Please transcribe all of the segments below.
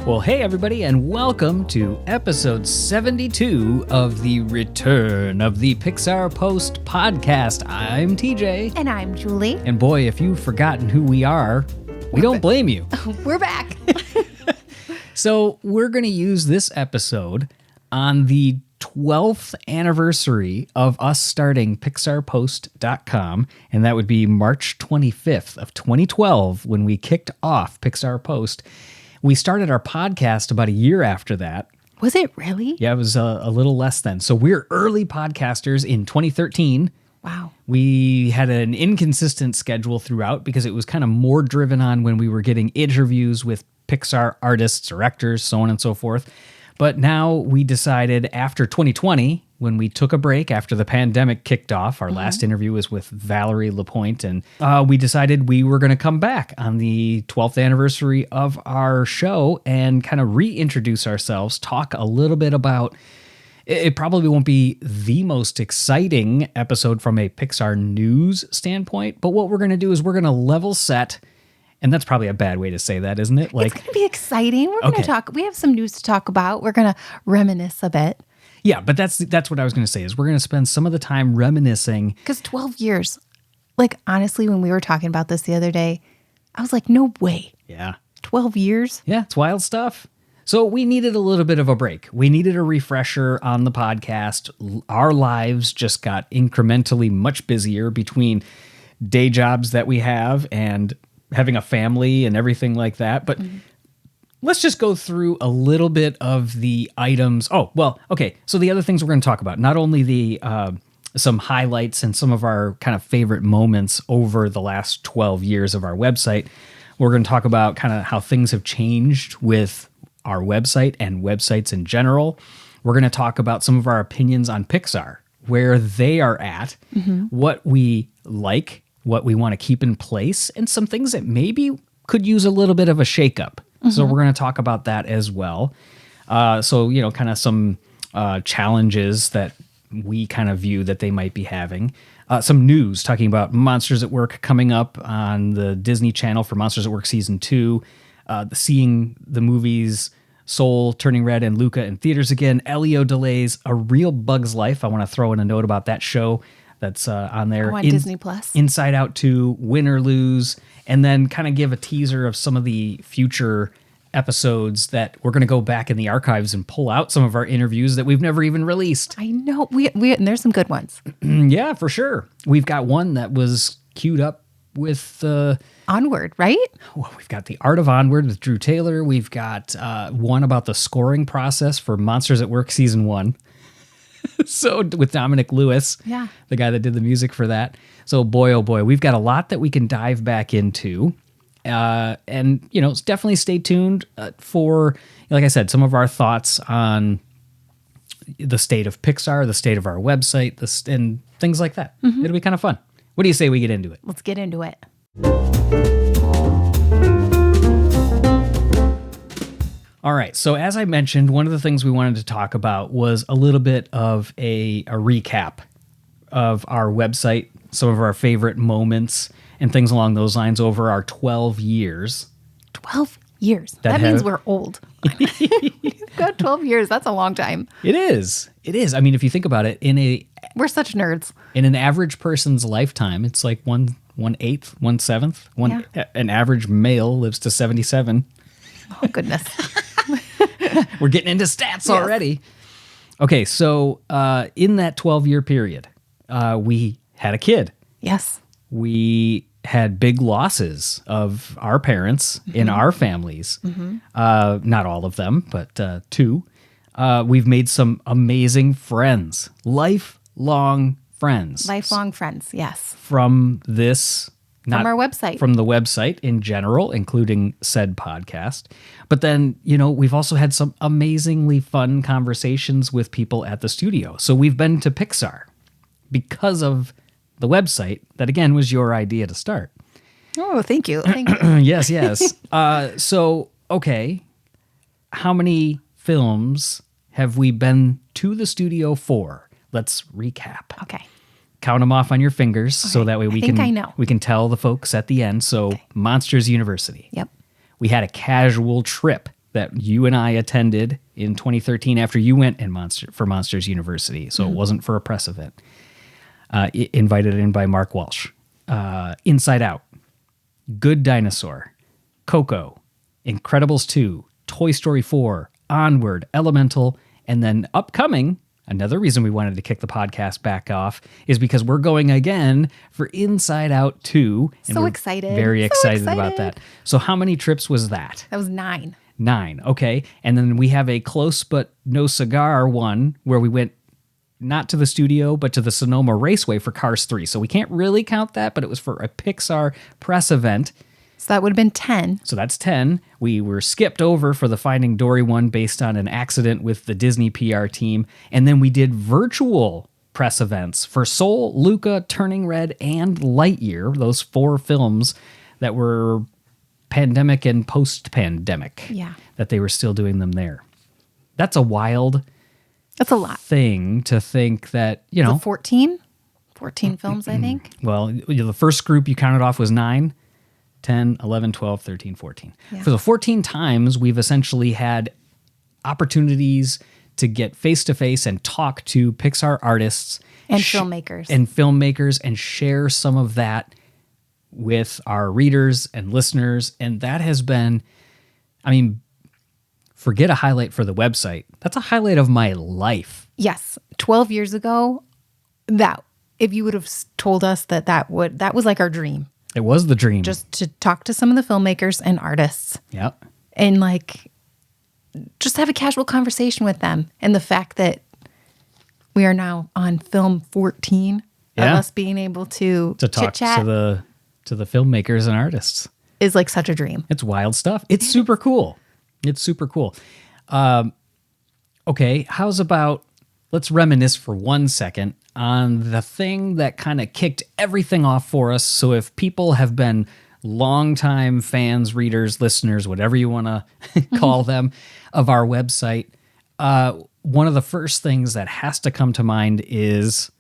Well, hey everybody, and welcome to episode 72 of the Return of the Pixar Post podcast. I'm TJ. And I'm Julie. And boy, if you've forgotten who we are, we don't blame you. We're back. So we're going to use this episode on the 12th anniversary of us starting PixarPost.com, and that would be March 25th of 2012 when we kicked off Pixar Post. We started our podcast about a year after that. Was it really? Yeah, it was a little less than. So we're early podcasters in 2013. Wow. We had an inconsistent schedule throughout because it was kind of more driven on when we were getting interviews with Pixar artists, directors, so on and so forth. But now we decided after 2020, when we took a break after the pandemic kicked off, our last interview was with Valerie Lapointe, and we decided we were going to come back on the 12th anniversary of our show and kind of reintroduce ourselves, talk a little bit about, it probably won't be the most exciting episode from a Pixar news standpoint, but what we're going to do is we're going to level set. And that's probably a bad way to say that, isn't it? It's going to be exciting. We're going to talk. We have some news to talk about. We're going to reminisce a bit. Yeah, but that's what I was going to say is we're going to spend some of the time reminiscing. Because 12 years, like honestly, when we were talking about this the other day, I was like, no way. Yeah. 12 years? Yeah, it's wild stuff. So we needed a little bit of a break. We needed a refresher on the podcast. Our lives just got incrementally much busier between day jobs that we have and having a family and everything like that. But let's just go through a little bit of the items. Oh, well, okay. So the other things we're going to talk about, not only the some highlights and some of our kind of favorite moments over the last 12 years of our website, we're going to talk about kind of how things have changed with our website and websites in general. We're going to talk about some of our opinions on Pixar, where they are at, what we like, what we want to keep in place, and some things that maybe could use a little bit of a shakeup. So we're going to talk about that as well. So, you know, kind of some challenges that we kind of view that they might be having. Some news talking about Monsters at Work coming up on the Disney Channel for Monsters at Work Season 2. Seeing the movies Soul, Turning Red, and Luca in theaters again. Elio delays A Real Bug's Life. I want to throw in a note about that show that's on there. On Disney Plus. Inside Out 2, Win or Lose, and then kind of give a teaser of some of the future episodes that we're going to go back in the archives and pull out some of our interviews that we've never even released. I know. We and there's some good ones. Yeah, for sure. We've got one that was queued up with... Onward, right? Well, we've got The Art of Onward with Drew Taylor. We've got one about the scoring process for Monsters at Work Season 1. So with Dominic Lewis, the guy that did the music for that. So boy, oh boy, we've got a lot that we can dive back into. And, you know, definitely stay tuned for, like I said, some of our thoughts on the state of Pixar, the state of our website, and things like that. It'll be kind of fun. What do you say we get into it? Let's get into it. All right, so as I mentioned, one of the things we wanted to talk about was a little bit of a recap of our website, some of our favorite moments and things along those lines over our 12 years. 12 years. That means we're old. We've got 12 years. That's a long time. It is. It is. I mean, if you think about it, we're such nerds. In an average person's lifetime, it's like 1/8, 1/7. An average male lives to 77. Oh, goodness. We're getting into stats already. Okay, so in that 12-year period, we had a kid. Yes. We had big losses of our parents in our families. Not all of them, but two. We've made some amazing friends. Lifelong friends. Lifelong friends, yes. From this... From our website. From the website in general, including said podcast. But then, you know, we've also had some amazingly fun conversations with people at the studio. So we've been to Pixar because of the website that, again, was your idea to start. Oh, thank you. Thank you. Yes. So, okay, how many films have we been to the studio for? Let's recap. Okay. Count them off on your fingers so that way we can tell the folks at the end. So Monsters University. Yep. We had a casual trip that you and I attended in 2013 after you went for Monsters University. So it wasn't for a press event. Invited in by Mark Walsh. Inside Out, Good Dinosaur, Coco, Incredibles 2, Toy Story 4, Onward, Elemental, and then upcoming, another reason we wanted to kick the podcast back off is because we're going again for Inside Out 2. And so excited. Very excited about that. So how many trips was that? That was 9. 9, okay. And then we have a close but no cigar one where we went not to the studio, but to the Sonoma Raceway for Cars 3. So we can't really count that, but it was for a Pixar press event. So that would have been 10. So that's 10. We were skipped over for the Finding Dory one based on an accident with the Disney PR team. And then we did virtual press events for Soul, Luca, Turning Red, and Lightyear, those 4 films that were pandemic and post-pandemic. Yeah. That they were still doing them there. That's a wild... That's a lot. Thing to think that, you know... 14 films, I think. Well, the first group you counted off was 9, 10, 11, 12, 13, 14. Yeah. For the 14 times, we've essentially had opportunities to get face-to-face and talk to Pixar artists. And filmmakers. And share some of that with our readers and listeners. And that has been, I mean... Forget a highlight for the website. That's a highlight of my life. Yes. 12 years ago, if you would have told us that was like our dream. It was the dream. Just to talk to some of the filmmakers and artists. Yep. And like, just have a casual conversation with them. And the fact that we are now on film 14 of us being able to talk chit-chat to the filmmakers and artists is like such a dream. It's wild stuff. It's super cool. It's super cool. Okay, how's about, let's reminisce for 1 second on the thing that kind of kicked everything off for us. So if people have been longtime fans, readers, listeners, whatever you want to call them, of our website, one of the first things that has to come to mind is...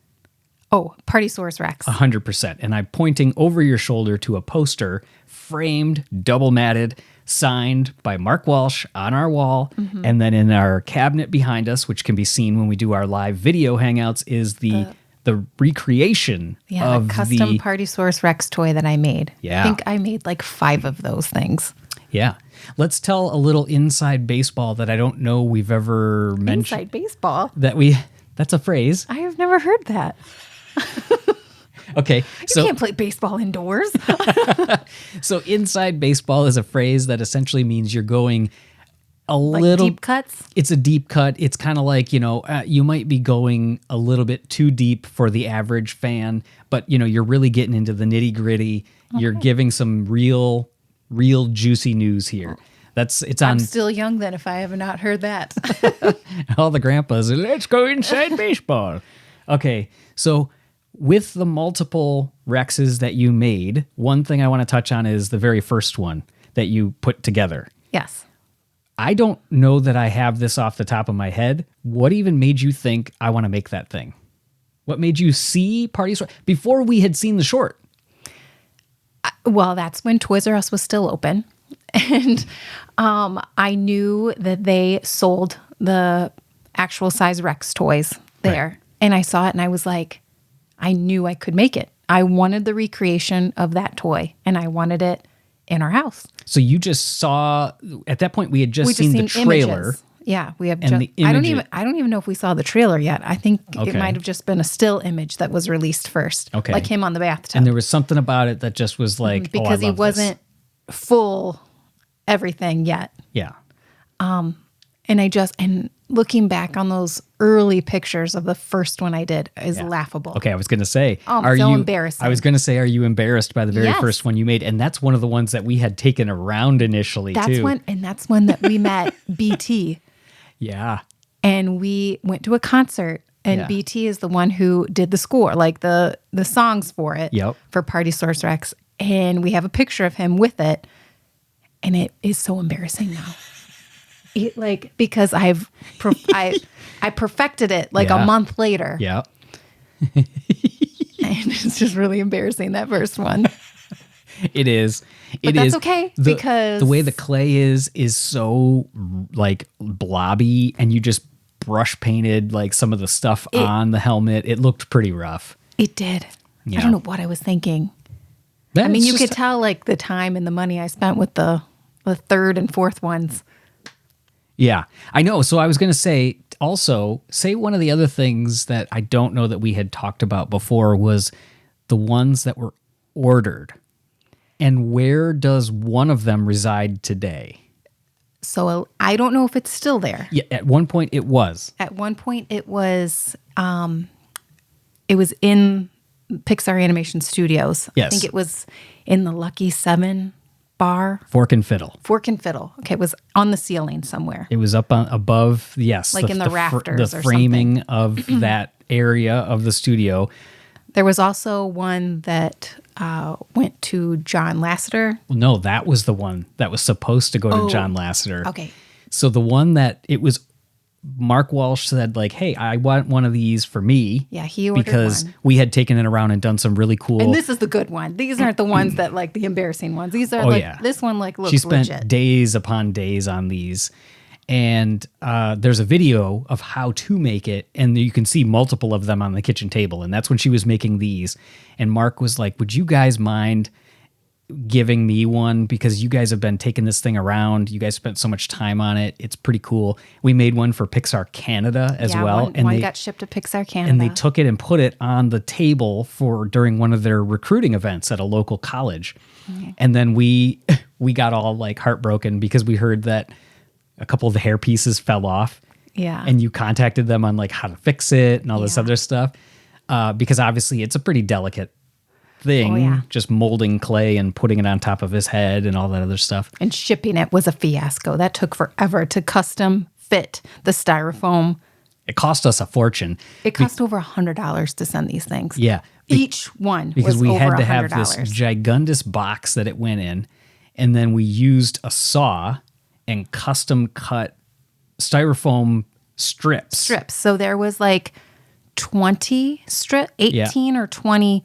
Oh, Partysaurus Rex. 100%. And I'm pointing over your shoulder to a poster, framed, double matted, signed by Mark Walsh on our wall. Mm-hmm. And then in our cabinet behind us, which can be seen when we do our live video hangouts, is the recreation of the custom Partysaurus Rex toy that I made. Yeah. I think I made like 5 of those things. Yeah. Let's tell a little inside baseball that I don't know we've ever mentioned. Inside baseball? That's a phrase. I have never heard that. Okay. You can't play baseball indoors. So inside baseball is a phrase that essentially means you're going a little... deep cuts? It's a deep cut. It's kind of like, you might be going a little bit too deep for the average fan, but, you're really getting into the nitty gritty. Okay. You're giving some real juicy news here. I'm still young then if I have not heard that. All the grandpas are, let's go inside baseball. Okay, so... With the multiple Rexes that you made, one thing I want to touch on is the very first one that you put together. Yes. I don't know that I have this off the top of my head. What even made you think I want to make that thing? What made you see Partysaurus before we had seen the short? Well, that's when Toys R Us was still open. And I knew that they sold the actual size Rex toys there. Right. And I saw it and I was like, I knew I could make it. I wanted the recreation of that toy, and I wanted it in our house. So you just saw, at that point, we had just seen the trailer. Images. Yeah, we have. The image. I don't even know if we saw the trailer yet. I think it might have just been a still image that was released first. Okay, like him on the bathtub. And there was something about it that just was like, because he wasn't full everything yet. Yeah. And looking back on those early pictures of the first one I did is laughable. Okay, I was going to say, embarrassing. I was going to say, are you embarrassed by the very first one you made? And that's one of the ones that we had taken around initially, too. That's when that we met BT. Yeah. And we went to a concert, and BT is the one who did the score, like the songs for it, for Partysaurus Rex. And we have a picture of him with it, and it is so embarrassing now. Because I perfected it a month later. Yeah. And it's just really embarrassing, that first one. It is. But that's okay, because the way the clay is so like blobby, and you just brush painted like some of the stuff on the helmet. It looked pretty rough. It did. Yeah. I don't know what I was thinking. Yeah, I mean, you could tell like the time and the money I spent with the third and fourth ones. Yeah, I know. So I was going to say one of the other things that I don't know that we had talked about before was the ones that were ordered. And where does one of them reside today? So I don't know if it's still there. Yeah, at one point it was. At one point it was in Pixar Animation Studios. Yes. I think it was in the Lucky 7 bar. Fork and Fiddle. Fork and Fiddle. Okay, it was on the ceiling somewhere. It was up above, yes. Like in the rafters the or framing of that area of the studio. There was also one that went to John Lasseter. Well, no, that was the one that was supposed to go to John Lasseter. Okay. So the one that it was, Mark Walsh said like, hey, I want one of these for me. Yeah, he ordered because one. we had taken it around and done some really cool. And this is the good one. These aren't the ones that like the embarrassing ones. These are this one like looks She spent legit. days upon days on these. And there's a video of how to make it, and you can see multiple of them on the kitchen table. And that's when she was making these. And Mark was like, would you guys mind giving me one? Because you guys have been taking this thing around. You guys spent so much time on it. It's pretty cool. We made one for Pixar Canada as well. And one got shipped to Pixar Canada. And they took it and put it on the table during one of their recruiting events at a local college. Mm-hmm. And then we got all like heartbroken because we heard that a couple of the hair pieces fell off. Yeah. And you contacted them on like how to fix it and all this other stuff. Because obviously it's a pretty delicate thing, just molding clay and putting it on top of his head and all that other stuff. And shipping it was a fiasco. That took forever to custom fit the styrofoam. It cost us a fortune. It cost over $100 to send these things. Yeah. Each one because was we over had to $100. have this gigundous box that it went in, and then we used a saw and custom cut styrofoam strips. So there was like 18 or 20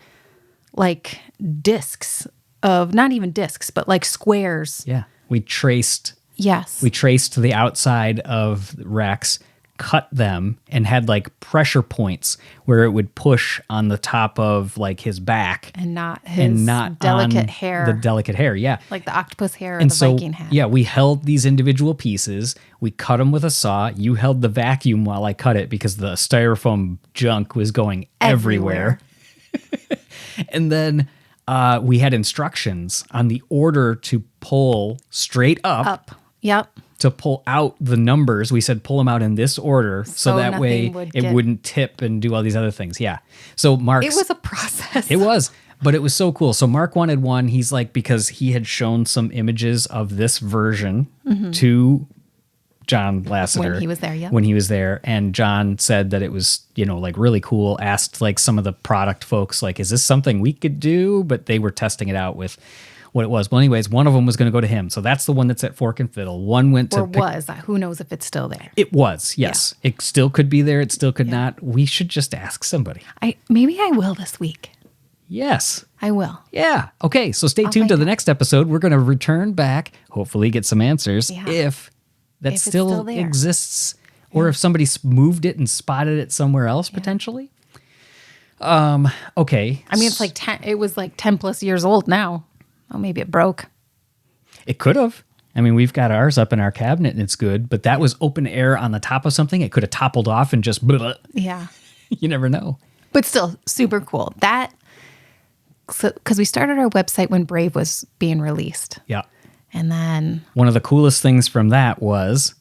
like discs of, not even discs, but like squares. Yeah. We traced the outside of Rex, cut them, and had like pressure points where it would push on the top of like his back and not his delicate hair. The delicate hair, yeah. Like the octopus hair or the Viking hat. Yeah, we held these individual pieces. We cut them with a saw. You held the vacuum while I cut it because the styrofoam junk was going everywhere. And then we had instructions on the order to pull straight up. Yep. To pull out the numbers. We said pull them out in this order so that way it wouldn't tip and do all these other things. Yeah. So Mark, it was a process. It was, but it was so cool. So Mark wanted one. He's like, because he had shown some images of this version to John Lasseter when he was there. Yeah. When he was there, and John said that it was, like really cool. Asked like some of the product folks, like, is this something we could do? But they were testing it out with what it was. Well, anyways, one of them was going to go to him. So that's the one that's at Fork and Fiddle. One went to... Who knows if it's still there? It was, yes. Yeah. It still could be there. It still could not. We should just ask somebody. Maybe I will this week. Yes. I will. Yeah. Okay, so stay tuned to the next episode. We're going to return back, hopefully get some answers, if that still exists, or if somebody moved it and spotted it somewhere else, potentially. Okay. I mean, it's like it was like 10 plus years old now. Oh, maybe it broke. It could have. I mean, we've got ours up in our cabinet and it's good, but that was open air on the top of something. It could have toppled off and just... Blah. Yeah. You never know. But still, super cool. Because we started our website when Brave was being released. Yeah. And then... One of the coolest things from that was...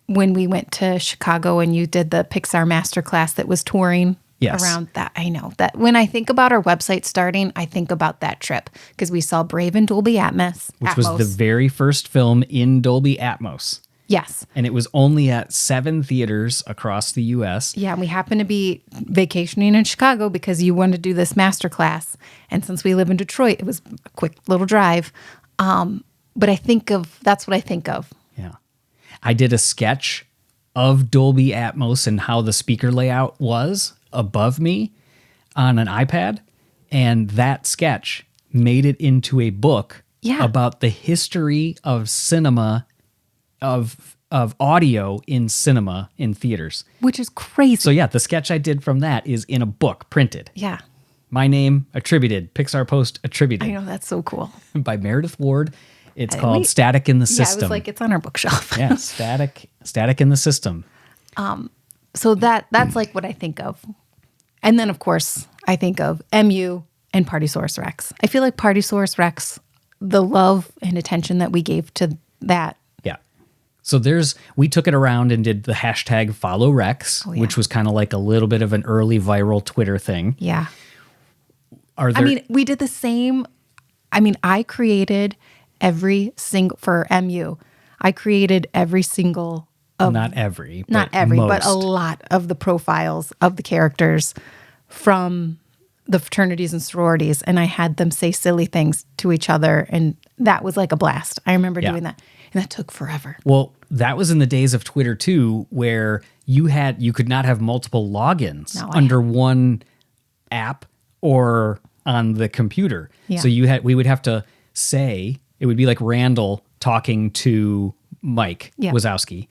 When we went to Chicago and you did the Pixar Masterclass that was touring... Yes. Around that. I know that when I think about our website starting, I think about that trip because we saw Brave in Dolby Atmos. Which was the very first film in Dolby Atmos. Yes. And it was only at 7 theaters across the U.S. Yeah, and we happened to be vacationing in Chicago because you wanted to do this masterclass. And since we live in Detroit, it was a quick little drive. But that's what I think of. Yeah. I did a sketch of Dolby Atmos and how the speaker layout was above me on an iPad, and that sketch made it into a book Yeah. about the history of cinema, of audio in cinema in theaters. Which is crazy. So yeah, the sketch I did from that is in a book printed. Yeah. My name attributed, Pixar Post attributed. I know, that's so cool. By Meredith Ward. It's called Static in the System. Yeah, I was like, it's on our bookshelf. Yeah, Static in the System. So that's like what I think of. And then, of course, I think of MU and Partysaurus Rex. I feel like Partysaurus Rex, the love and attention that we gave to that. Yeah. So we took it around and did the hashtag follow Rex, Oh, yeah. which was kind of like a little bit of an early viral Twitter thing. Yeah. I mean, we did the same. I mean, I created every single, for MU, I created every single of, not every, but a lot of the profiles of the characters from the fraternities and sororities. And I had them say silly things to each other. And that was like a blast. I remember doing that. And that took forever. Well, that was in the days of Twitter too, where you could not have multiple logins under one app or on the computer. Yeah. So we would have to say, it would be like Randall talking to Mike Wazowski.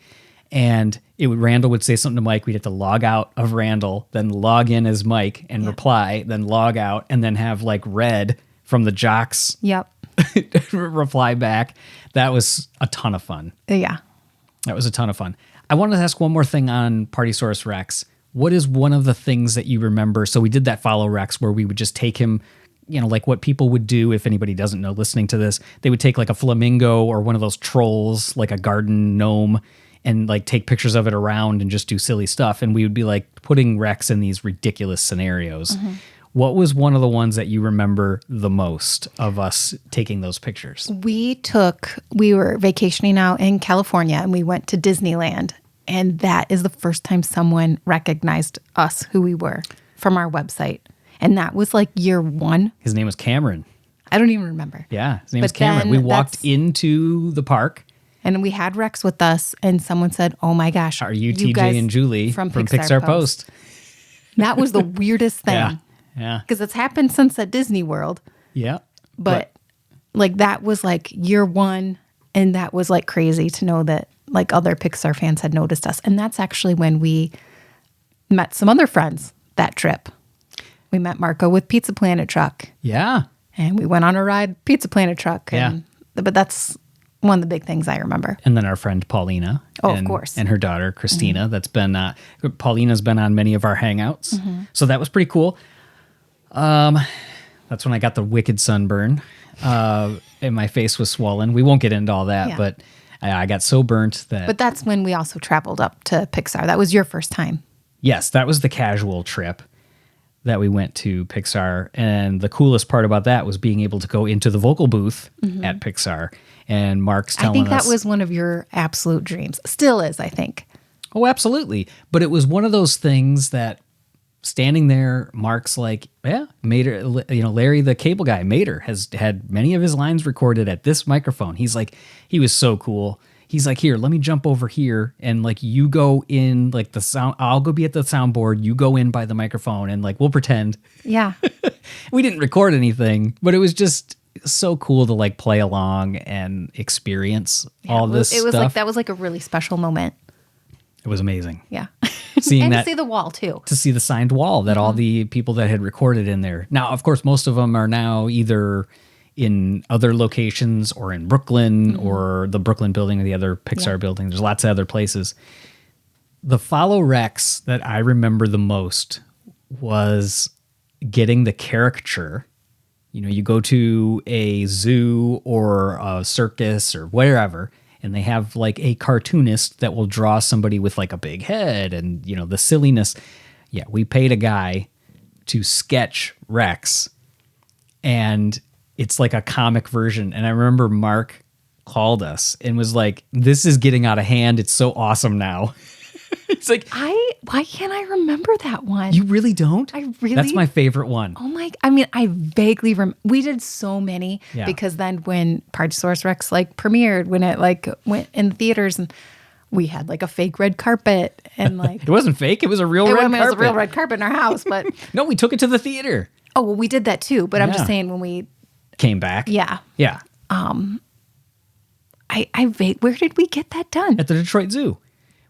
And Randall would say something to Mike. We'd have to log out of Randall, then log in as Mike and reply, then log out, and then have like Red from the Jocks reply back. That was a ton of fun. Yeah. That was a ton of fun. I wanted to ask one more thing on Partysaurus Rex. What is one of the things that you remember? So we did that follow Rex where we would just take him, like what people would do, if anybody doesn't know listening to this, they would take like a flamingo or one of those trolls, like a garden gnome, and like take pictures of it around and just do silly stuff. And we would be like putting Rex in these ridiculous scenarios. Mm-hmm. What was one of the ones that you remember the most of us taking those pictures? We were vacationing out in California and we went to Disneyland. And that is the first time someone recognized us, who we were, from our website. And that was like year one. His name was Cameron. I don't even remember. Yeah, his name was Cameron. We walked into the park. And we had Rex with us, and someone said, "Oh my gosh, are you TJ and Julie from Pixar Post?" That was the weirdest thing. Yeah. Because it's happened since at Disney World. Yeah. But like that was like year one, and that was like crazy to know that like other Pixar fans had noticed us. And that's actually when we met some other friends that trip. We met Marco with Pizza Planet Truck. Yeah. And we went on a ride Pizza Planet Truck. And, but that's one of the big things I remember. And then our friend Paulina. Of course. And her daughter, Christina. Mm-hmm. That's been, Paulina's been on many of our hangouts. Mm-hmm. So that was pretty cool. That's when I got the wicked sunburn. And my face was swollen. We won't get into all that, but I got so burnt that... But that's when we also traveled up to Pixar. That was your first time. Yes, that was the casual trip that we went to Pixar. And the coolest part about that was being able to go into the vocal booth at Pixar. And Mark's telling us... I think that was one of your absolute dreams. Still is, I think. Oh, absolutely. But it was one of those things that standing there, Mark's like, yeah, Mater, Larry, the cable guy, Mater, has had many of his lines recorded at this microphone. He's like, he was so cool. He's like, here, let me jump over here. And like, you go in like the sound, I'll go be at the soundboard. You go in by the microphone and like, we'll pretend. Yeah. We didn't record anything, but it was just so cool to like play along and experience all this stuff. It was like, that was like a really special moment. It was amazing. Yeah. Seeing and that, to see the wall too. To see the signed wall that all the people that had recorded in there. Now, of course, most of them are now either in other locations or in Brooklyn or the Brooklyn building or the other Pixar building. There's lots of other places. The Follow Rex that I remember the most was getting the caricature. You go to a zoo or a circus or wherever, and they have like a cartoonist that will draw somebody with like a big head and, the silliness. Yeah, we paid a guy to sketch Rex, and it's like a comic version. And I remember Mark called us and was like, this is getting out of hand. It's so awesome now. It's like, why can't I remember that one? You really don't? I really? That's my favorite one. Oh my, I vaguely remember. We did so many because then when Partysaurus Rex like premiered, when it like went in theaters, and we had like a fake red carpet and like. It wasn't fake. It was a real red carpet. It was a real red carpet in our house, but. No, we took it to the theater. Oh, well, we did that too. But I'm just saying when we. Came back. Yeah. Yeah. Where did we get that done? At the Detroit Zoo.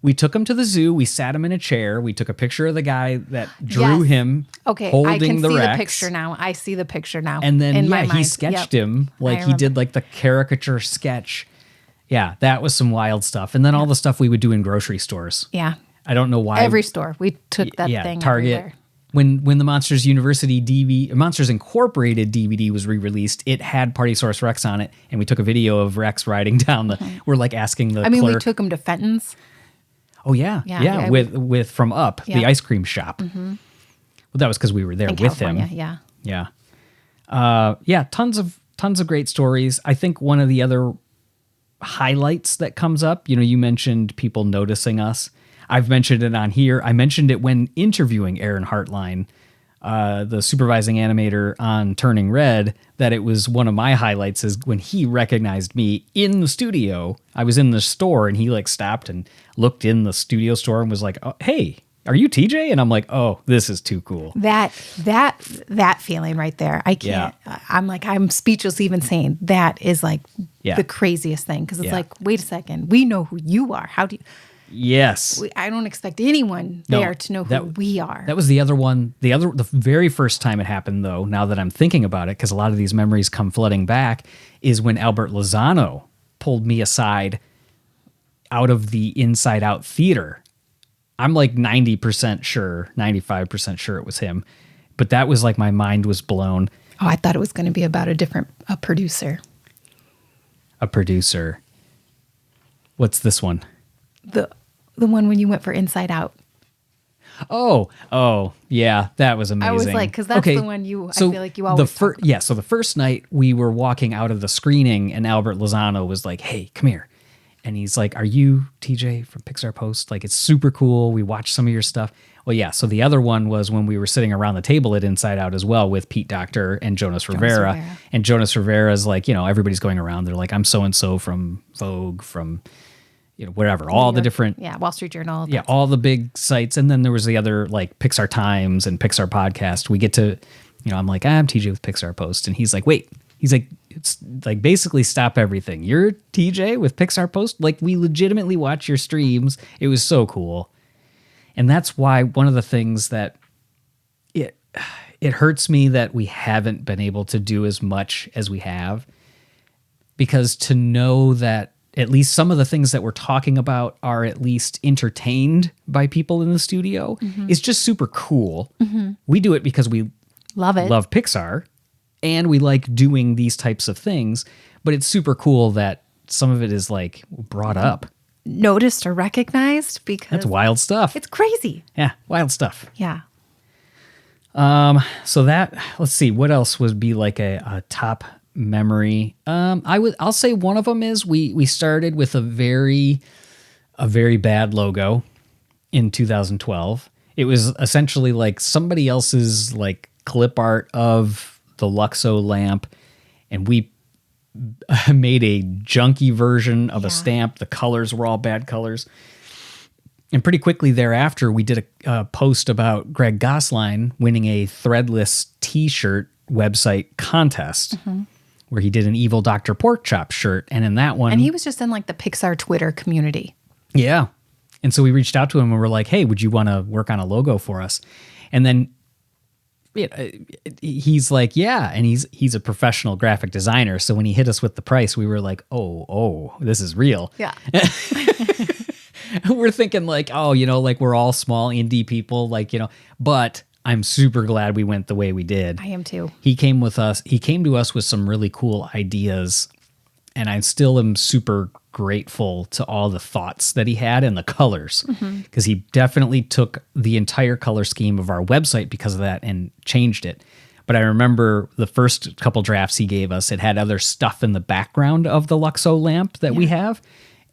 We took him to the zoo. We sat him in a chair. We took a picture of the guy that drew Yes. him Okay, holding I can the see Rex. the picture now. I see the picture now. And then, in my he mind. sketched Yep. him. Like, I he did, remember. like, the caricature sketch. Yeah, that was some wild stuff. And then all the stuff we would do in grocery stores. Yeah. I don't know why. Every store. We took that thing Target. everywhere. When the Monsters University DVD, Monsters Incorporated DVD was re-released, it had Party Source Rex on it, and we took a video of Rex riding down the. We're like asking the. I mean, we clerk, took him to Fenton's. Oh yeah, Yeah, with From Up, Yeah. the ice cream shop. Well, that was because we were there In with California, him. yeah. Yeah. Tons of great stories. I think one of the other highlights that comes up, you mentioned people noticing us. I've mentioned it on here. I mentioned it when interviewing Aaron Hartline, the supervising animator on Turning Red, that it was one of my highlights is when he recognized me in the studio. I was in the store and he like stopped and looked in the studio store and was like, oh, "Hey, are you TJ?" And I'm like, "Oh, this is too cool." That feeling right there. I can't. I'm speechless even saying that is like Yeah. the craziest thing because it's Yeah. like, wait a second, we know who you are. How do you? Yes. I don't expect anyone No, there to know who we are. That was the other one. The very first time it happened, though, now that I'm thinking about it, because a lot of these memories come flooding back, is when Albert Lozano pulled me aside out of the Inside Out theater. I'm like 90% sure, 95% sure it was him. But that was like my mind was blown. Oh, I thought it was going to be about a producer. A producer. What's this one? The one when you went for Inside Out. Oh, yeah, that was amazing. I was like, because that's the one I feel like you always talk about. Yeah, so the first night we were walking out of the screening and Albert Lozano was like, "Hey, come here." And he's like, "Are you TJ from Pixar Post? Like, it's super cool. We watched some of your stuff." Well, yeah, so the other one was when we were sitting around the table at Inside Out as well with Pete Docter and Jonas Rivera. And Jonas Rivera's like, everybody's going around. They're like, "I'm so-and-so from Vogue, from... wherever, all the different... Yeah, Wall Street Journal. Yeah, all the big sites. And then there was the other, like, Pixar Times and Pixar Podcast. We get to, I'm like, "I'm TJ with Pixar Post." And he's like, "Wait." He's like, "It's like basically stop everything. You're TJ with Pixar Post? Like, we legitimately watch your streams." It was so cool. And that's why one of the things that it hurts me that we haven't been able to do as much as we have. Because to know that at least some of the things that we're talking about are at least entertained by people in the studio is just super cool. We do it because we Love it. love Pixar and we like doing these types of things, but it's super cool that some of it is like brought up. Noticed or recognized because That's wild stuff. it's crazy. Yeah, wild stuff. Yeah. So let's see, what else would be like a top memory? I'll say one of them is we started with a very bad logo in 2012. It was essentially like somebody else's like clip art of the Luxo lamp, and we made a junky version of a stamp. The colors were all bad colors. And pretty quickly thereafter, we did a post about Greg Gosline winning a threadless t-shirt website contest where he did an Evil Dr. Porkchop shirt. And in that one... And he was just in like the Pixar Twitter community. Yeah. And so we reached out to him and we're like, "Hey, would you want to work on a logo for us?" And then he's like, "Yeah." And he's a professional graphic designer. So when he hit us with the price, we were like, oh, this is real. Yeah. We're thinking like, like we're all small indie people, like, but I'm super glad we went the way we did. I am too. He came to us with some really cool ideas, and I still am super grateful to all the thoughts that he had and the colors, because he definitely took the entire color scheme of our website because of that and changed it. But I remember the first couple drafts he gave us, it had other stuff in the background of the Luxo lamp that we have.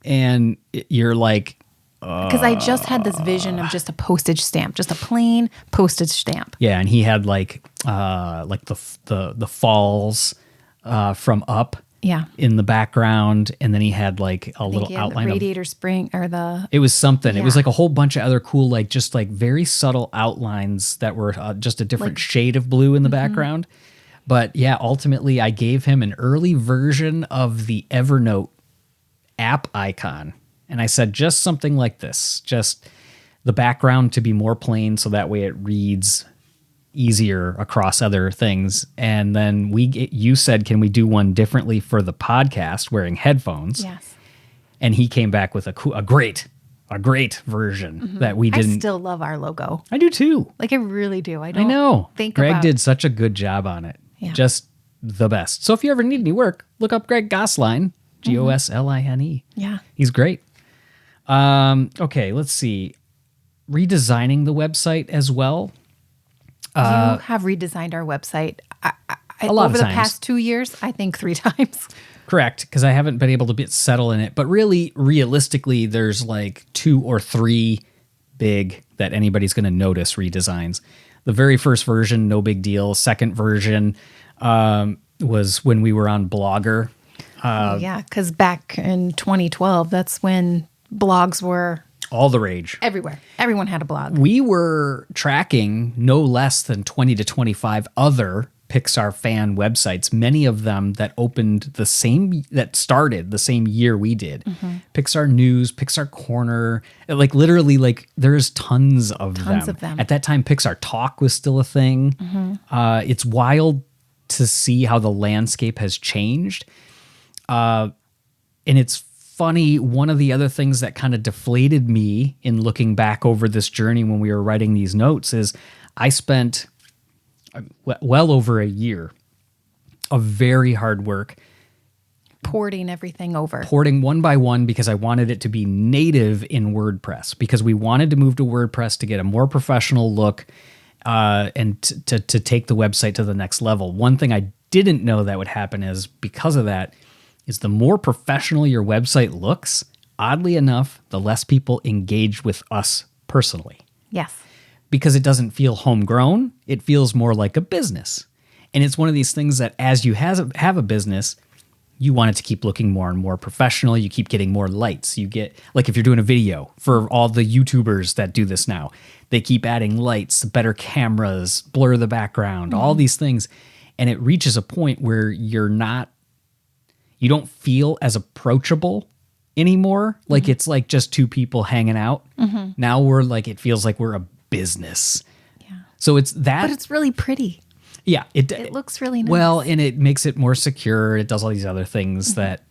And you're like... Because I just had this vision of just a postage stamp, just a plain postage stamp. Yeah, and he had like the falls from Up in the background, and then he had like a little outline the radiator spring or the... It was something. Yeah. It was like a whole bunch of other cool, like just like very subtle outlines that were just a different shade of blue in the background. But yeah, ultimately I gave him an early version of the Evernote app icon. And I said just something like this, just the background to be more plain so that way it reads easier across other things. And then you said, can we do one differently for the podcast wearing headphones? Yes. And he came back with a great version that we didn't. I still love our logo. I do too. Like I really do. I know. think Greg about did such a good job on it. Yeah. Just the best. So if you ever need any work, look up Greg Gosline, Gosline. Yeah. He's great. Okay, let's see. Redesigning the website as well. You have redesigned our website A lot over of the times. past 2 years, I think 3 times. Correct, because I haven't been able to settle in it. But really, realistically, there's like 2 or 3 big that anybody's going to notice redesigns. The very first version, no big deal. Second version was when we were on Blogger. Yeah, because back in 2012, that's when blogs were All the rage. everywhere. Everyone had a blog. We were tracking no less than 20 to 25 other Pixar fan websites, many of them that started the same year we did. Pixar News, Pixar Corner, like literally like there's tons of them. At that time, Pixar Talk was still a thing. It's wild to see how the landscape has changed. And it's funny, one of the other things that kind of deflated me in looking back over this journey when we were writing these notes is I spent well over a year of very hard work Porting everything over. porting one by one because I wanted it to be native in WordPress, because we wanted to move to WordPress to get a more professional look and to take the website to the next level. One thing I didn't know that would happen is because of that is the more professional your website looks, oddly enough, the less people engage with us personally. Yes. Because it doesn't feel homegrown, it feels more like a business. And it's one of these things that as you have a business, you want it to keep looking more and more professional. You keep getting more lights. You get, like if you're doing a video for all the YouTubers that do this now, they keep adding lights, better cameras, blur the background, all these things. And it reaches a point where you don't feel as approachable anymore. Like it's like just two people hanging out. Now we're like, it feels like we're a business. Yeah. So it's that. But it's really pretty. Yeah. It looks really nice. Well, and it makes it more secure. It does all these other things that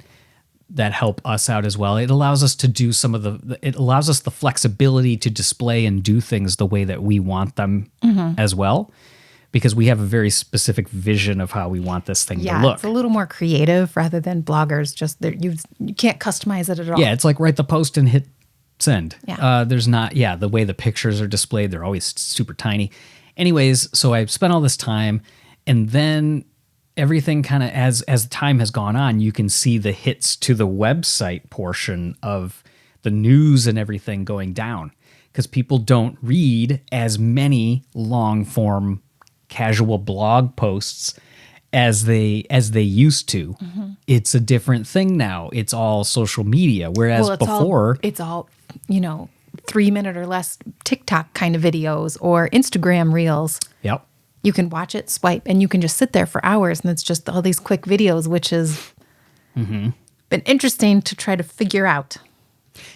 help us out as well. It allows us to do it allows us the flexibility to display and do things the way that we want them as well, because we have a very specific vision of how we want this thing to look. It's a little more creative rather than bloggers. You can't customize it at all. Yeah, it's like write the post and hit send. Yeah. There's not, the way the pictures are displayed, they're always super tiny. Anyways, so I spent all this time, and then everything kind of, as time has gone on, you can see the hits to the website portion of the news and everything going down, because people don't read as many long form casual blog posts as they used to. It's a different thing now. It's all social media, whereas before it's all 3-minute or less TikTok kind of videos or Instagram reels. Yep. You can watch it, swipe, and you can just sit there for hours, and it's just all these quick videos, which has been interesting to try to figure out.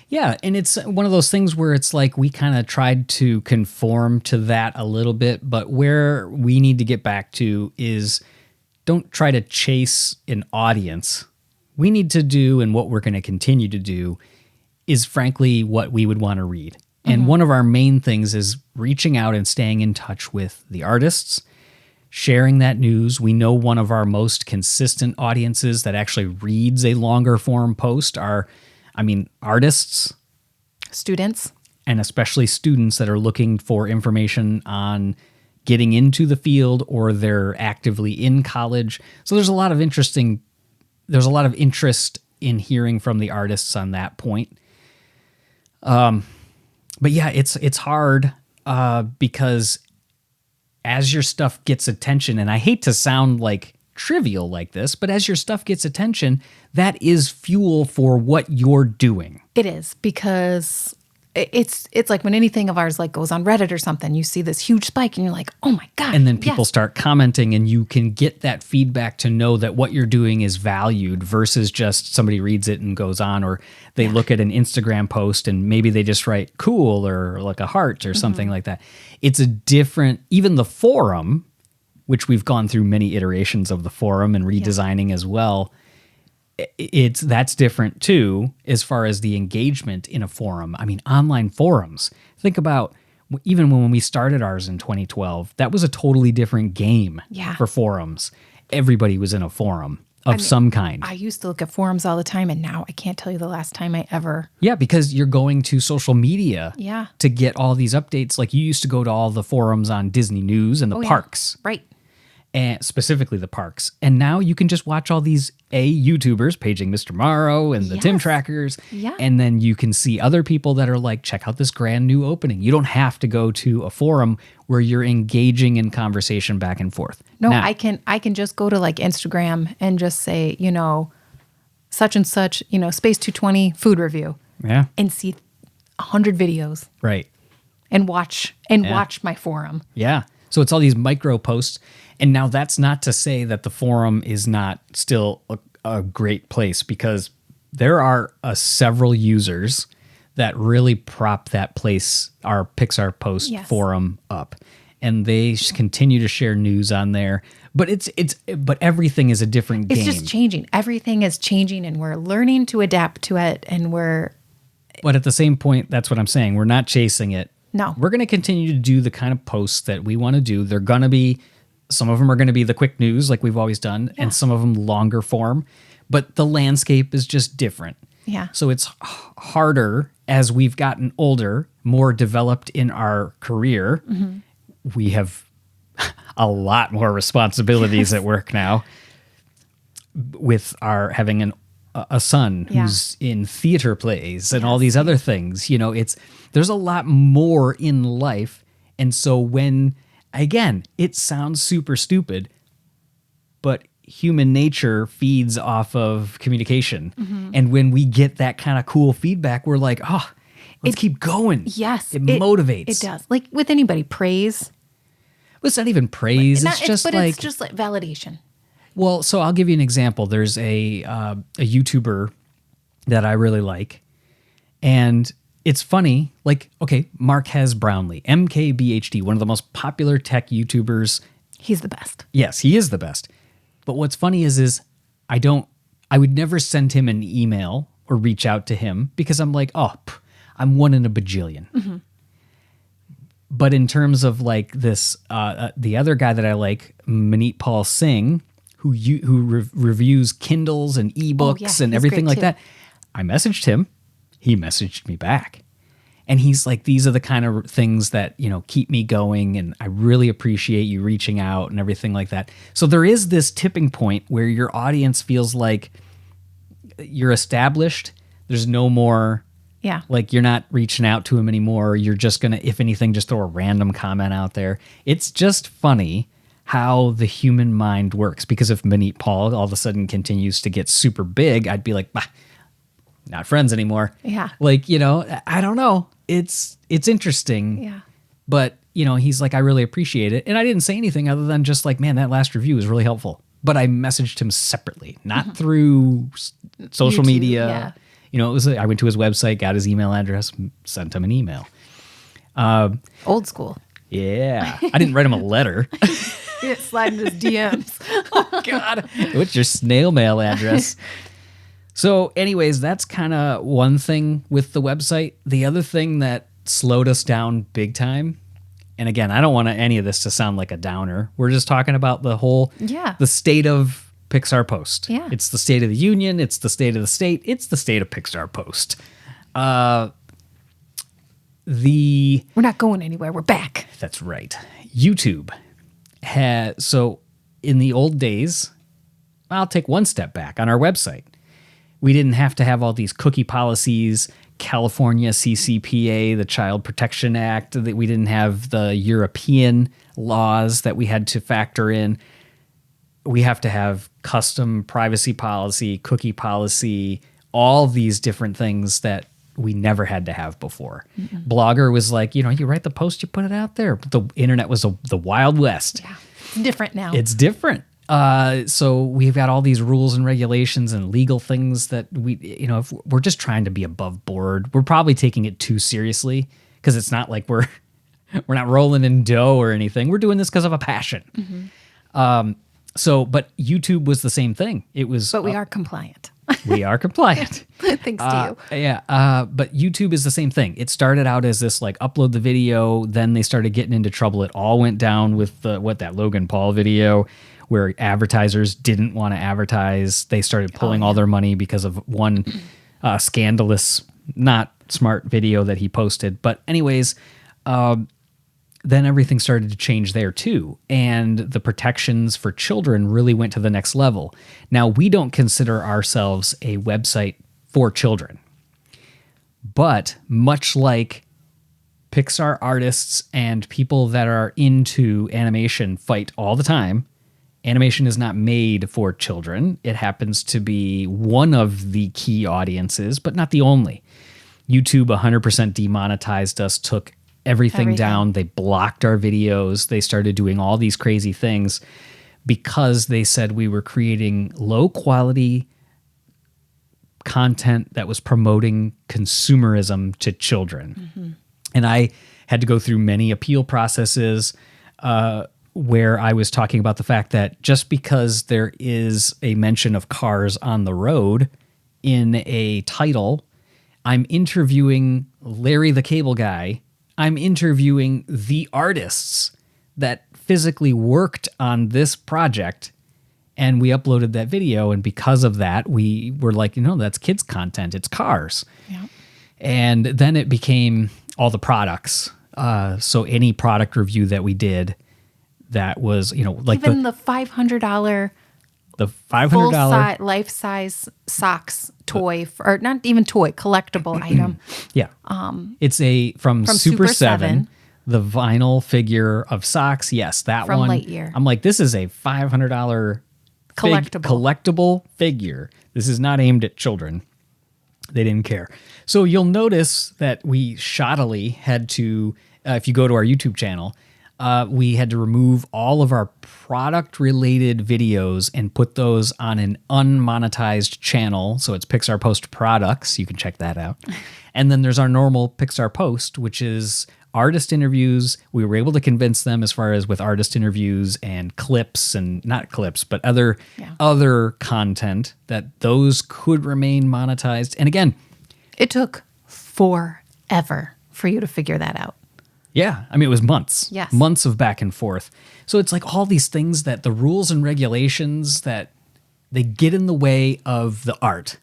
Yeah, and it's one of those things where it's like we kind of tried to conform to that a little bit, but where we need to get back to is don't try to chase an audience. We need to do, and what we're going to continue to do, is frankly what we would want to read. And one of our main things is reaching out and staying in touch with the artists, sharing that news. We know one of our most consistent audiences that actually reads a longer form post are, artists. Students. And especially students that are looking for information on getting into the field, or they're actively in college. So there's a lot of interest in hearing from the artists on that point. But yeah, it's hard because as your stuff gets attention, and I hate to sound like trivial like this, but as your stuff gets attention, that is fuel for what you're doing. It is, because it's like when anything of ours like goes on Reddit or something, you see this huge spike and you're like, oh my God. And then people start commenting and you can get that feedback to know that what you're doing is valued versus just somebody reads it and goes on, or they look at an Instagram post and maybe they just write cool or like a heart or something like that. It's a different, even the forum, which we've gone through many iterations of the forum and redesigning as well. That's different too, as far as the engagement in a forum. I mean, online forums. Think about even when we started ours in 2012, that was a totally different game for forums. Everybody was in a forum of some kind. I used to look at forums all the time, and now I can't tell you the last time I ever. Yeah, because you're going to social media to get all these updates. Like you used to go to all the forums on Disney News and the parks. Right. And specifically the parks. And now you can just watch all these YouTubers, Paging Mr. Morrow and the Tim Trackers. Yeah. And then you can see other people that are like, check out this grand new opening. You don't have to go to a forum where you're engaging in conversation back and forth. No, now, I can just go to like Instagram and just say, such and such, Space 220 food review. Yeah. And see 100 videos. Right. And watch my forum. Yeah. So it's all these micro posts. And now that's not to say that the forum is not still a great place, because there are several users that really prop that place, our Pixar Post forum, up. And they continue to share news on there. But but everything is a different game. It's just changing. Everything is changing, and we're learning to adapt to it. And But at the same point, that's what I'm saying. We're not chasing it. No. We're going to continue to do the kind of posts that we want to do. They're going to be, some of them are going to be the quick news like we've always done, and some of them longer form. But the landscape is just different. Yeah. So it's harder as we've gotten older, more developed in our career. Mm-hmm. We have a lot more responsibilities at work now with our having a son who's in theater plays and all these other things. There's a lot more in life. And so when, again, it sounds super stupid, but human nature feeds off of communication. Mm-hmm. And when we get that kind of cool feedback, we're like, oh, let's keep going. Yes. It motivates. It does. Like with anybody, praise. Well, it's not even praise. It's just like validation. Well, so I'll give you an example. There's a YouTuber that I really like, and it's funny. Like, okay, Marquez Brownlee, MKBHD, one of the most popular tech YouTubers. He's the best. Yes, he is the best. But what's funny is I would never send him an email or reach out to him because I'm like, I'm one in a bajillion. Mm-hmm. But in terms of like this, the other guy that I like, Maneet Paul Singh, who reviews Kindles and ebooks and everything like that. I messaged him. He messaged me back. And he's like, these are the kind of things that, keep me going. And I really appreciate you reaching out and everything like that. So there is this tipping point where your audience feels like you're established. There's no more, like you're not reaching out to him anymore. You're just going to, if anything, just throw a random comment out there. It's just funny how the human mind works. Because if Maneet Paul all of a sudden continues to get super big, I'd be like, bah, not friends anymore. Yeah. Like, I don't know. It's interesting. Yeah. But, he's like, I really appreciate it. And I didn't say anything other than just like, man, that last review was really helpful. But I messaged him separately, not through social YouTube, media. I went to his website, got his email address, sent him an email. Old school. Yeah. I didn't write him a letter. He didn't slide into his DMs. Oh, God. What's your snail mail address? So anyways, that's kind of one thing with the website. The other thing that slowed us down big time, and again, I don't want any of this to sound like a downer. We're just talking about the state of Pixar Post. Yeah. It's the state of the union. It's the state of the state. It's the state of Pixar Post. We're not going anywhere. We're back. That's right. YouTube so in the old days, I'll take one step back on our website. We didn't have to have all these cookie policies, California CCPA, the Child Protection Act, that we didn't have the European laws that we had to factor in. We have to have custom privacy policy, cookie policy, all these different things that we never had to have before. Blogger was like, you write the post, you put it out there. But the internet was the Wild West. Yeah. It's different now. It's different. So we've got all these rules and regulations and legal things that if we're just trying to be above board. We're probably taking it too seriously because it's not like we're not rolling in dough or anything. We're doing this because of a passion. But YouTube was the same thing. But we are compliant. We are compliant. Thanks to you. Yeah. But YouTube is the same thing. It started out as this like upload the video. Then they started getting into trouble. It all went down with that Logan Paul video where advertisers didn't want to advertise. They started pulling all their money because of one scandalous, not smart video that he posted. But anyways, then everything started to change there too. And the protections for children really went to the next level. Now, we don't consider ourselves a website for children. But much like Pixar artists and people that are into animation fight all the time, animation is not made for children. It happens to be one of the key audiences, but not the only. YouTube 100% demonetized us, took everything down. They blocked our videos. They started doing all these crazy things because they said we were creating low quality content that was promoting consumerism to children. And I had to go through many appeal processes where I was talking about the fact that just because there is a mention of cars on the road in a title, I'm interviewing Larry the Cable Guy. I'm interviewing the artists that physically worked on this project, and we uploaded that video. And because of that, we were like, that's kids content. It's cars. Yeah. And then it became all the products. So any product review that we did that was, like even the $500 $500 life-size socks toy, or not even toy, collectible item. Yeah. It's from Super 7, the vinyl figure of socks. Yes, that from one. Lightyear. I'm like, this is a $500 collectible figure. This is not aimed at children. They didn't care. So you'll notice that we shoddily had to, if you go to our YouTube channel, we had to remove all of our product-related videos and put those on an unmonetized channel. So it's Pixar Post Products. You can check that out. And then there's our normal Pixar Post, which is artist interviews. We were able to convince them as far as with artist interviews and clips, and not clips, but other content, that those could remain monetized. And again, it took forever for you to figure that out. Yeah. I mean, it was months. Yes. Months of back and forth. So it's like all these things that the rules and regulations that they get in the way of the art.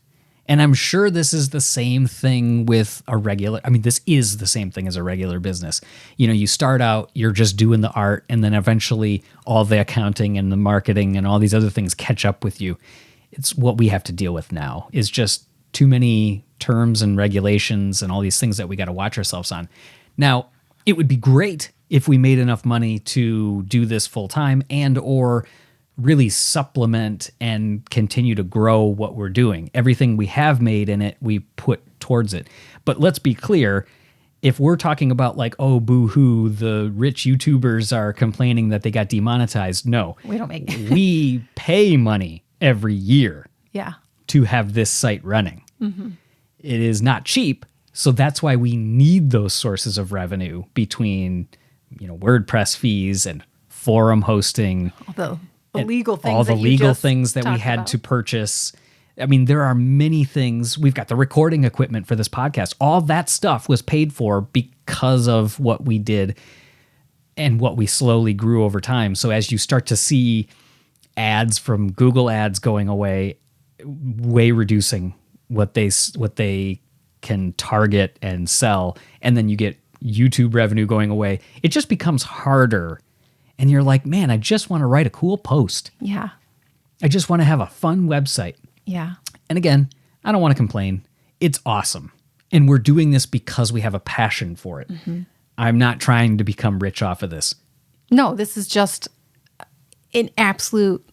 And I'm sure this is the same thing with this is the same thing as a regular business. You start out, you're just doing the art, and then eventually all the accounting and the marketing and all these other things catch up with you. It's what we have to deal with now, is just too many terms and regulations and all these things that we got to watch ourselves on. Now, it would be great if we made enough money to do this full time and or really supplement and continue to grow what we're doing. Everything we have made in it, we put towards it. But let's be clear, if we're talking about like, oh, boo-hoo, the rich YouTubers are complaining that they got demonetized, no. We don't make it. We pay money every year to have this site running. It is not cheap. So that's why we need those sources of revenue between, WordPress fees and forum hosting. The legal things. All the legal things that we had to purchase. I mean, there are many things. We've got the recording equipment for this podcast. All that stuff was paid for because of what we did and what we slowly grew over time. So as you start to see ads from Google ads going away, way reducing what they can target and sell, and then you get YouTube revenue going away, it just becomes harder. And you're like, man, I just want to write a cool post. Yeah. I just want to have a fun website. Yeah. And again, I don't want to complain. It's awesome. And we're doing this because we have a passion for it. I'm not trying to become rich off of this. No, this is just an absolute